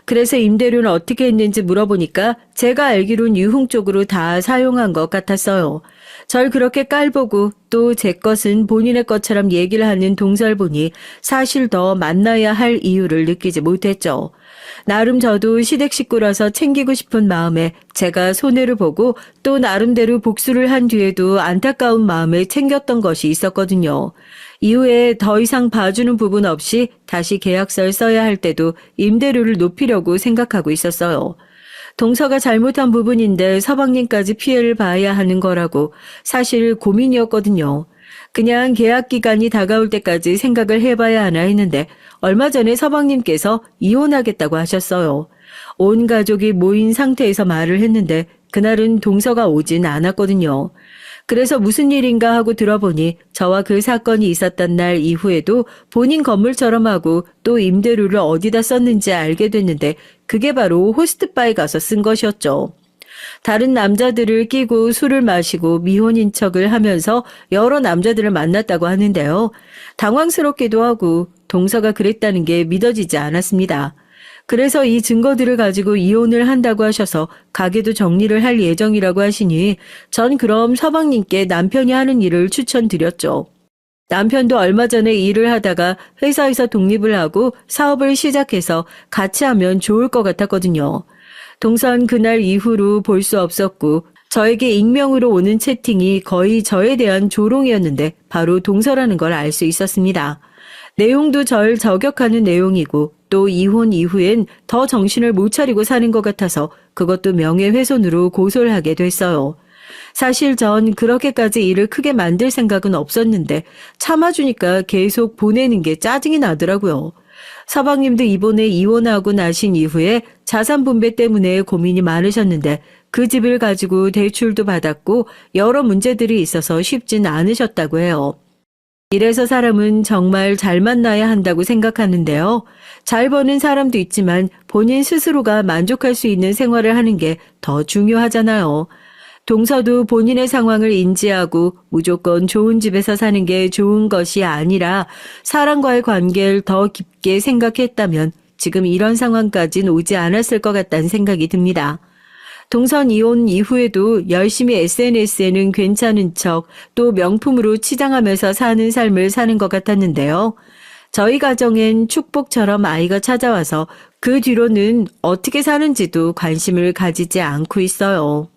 그래서 임대료는 어떻게 했는지 물어보니까 제가 알기론 유흥 쪽으로 다 사용한 것 같았어요. 절 그렇게 깔보고 또 제 것은 본인의 것처럼 얘기를 하는 동서를 보니 사실 더 만나야 할 이유를 느끼지 못했죠. 나름 저도 시댁 식구라서 챙기고 싶은 마음에 제가 손해를 보고 또 나름대로 복수를 한 뒤에도 안타까운 마음에 챙겼던 것이 있었거든요. 이후에 더 이상 봐주는 부분 없이 다시 계약서를 써야 할 때도 임대료를 높이려고 생각하고 있었어요. 동서가 잘못한 부분인데 서방님까지 피해를 봐야 하는 거라고 사실 고민이었거든요. 그냥 계약 기간이 다가올 때까지 생각을 해봐야 하나 했는데 얼마 전에 서방님께서 이혼하겠다고 하셨어요. 온 가족이 모인 상태에서 말을 했는데 그날은 동서가 오진 않았거든요. 그래서 무슨 일인가 하고 들어보니 저와 그 사건이 있었던 날 이후에도 본인 건물처럼 하고 또 임대료를 어디다 썼는지 알게 됐는데 그게 바로 호스트바에 가서 쓴 것이었죠. 다른 남자들을 끼고 술을 마시고 미혼인 척을 하면서 여러 남자들을 만났다고 하는데요. 당황스럽기도 하고 동서가 그랬다는 게 믿어지지 않았습니다. 그래서 이 증거들을 가지고 이혼을 한다고 하셔서 가게도 정리를 할 예정이라고 하시니 전 그럼 서방님께 남편이 하는 일을 추천드렸죠. 남편도 얼마 전에 일을 하다가 회사에서 독립을 하고 사업을 시작해서 같이 하면 좋을 것 같았거든요. 동선 그날 이후로 볼 수 없었고 저에게 익명으로 오는 채팅이 거의 저에 대한 조롱이었는데 바로 동서라는 걸 알 수 있었습니다. 내용도 절 저격하는 내용이고 또 이혼 이후엔 더 정신을 못 차리고 사는 것 같아서 그것도 명예훼손으로 고소를 하게 됐어요. 사실 전 그렇게까지 일을 크게 만들 생각은 없었는데 참아주니까 계속 보내는 게 짜증이 나더라고요. 서방님도 이번에 이혼하고 나신 이후에 자산 분배 때문에 고민이 많으셨는데 그 집을 가지고 대출도 받았고 여러 문제들이 있어서 쉽진 않으셨다고 해요. 이래서 사람은 정말 잘 만나야 한다고 생각하는데요. 잘 버는 사람도 있지만 본인 스스로가 만족할 수 있는 생활을 하는 게 더 중요하잖아요. 동서도 본인의 상황을 인지하고 무조건 좋은 집에서 사는 게 좋은 것이 아니라 사람과의 관계를 더 깊게 생각했다면 지금 이런 상황까진 오지 않았을 것 같다는 생각이 듭니다. 동선 이혼 이후에도 열심히 SNS에는 괜찮은 척 또 명품으로 치장하면서 사는 삶을 사는 것 같았는데요. 저희 가정엔 축복처럼 아이가 찾아와서 그 뒤로는 어떻게 사는지도 관심을 가지지 않고 있어요.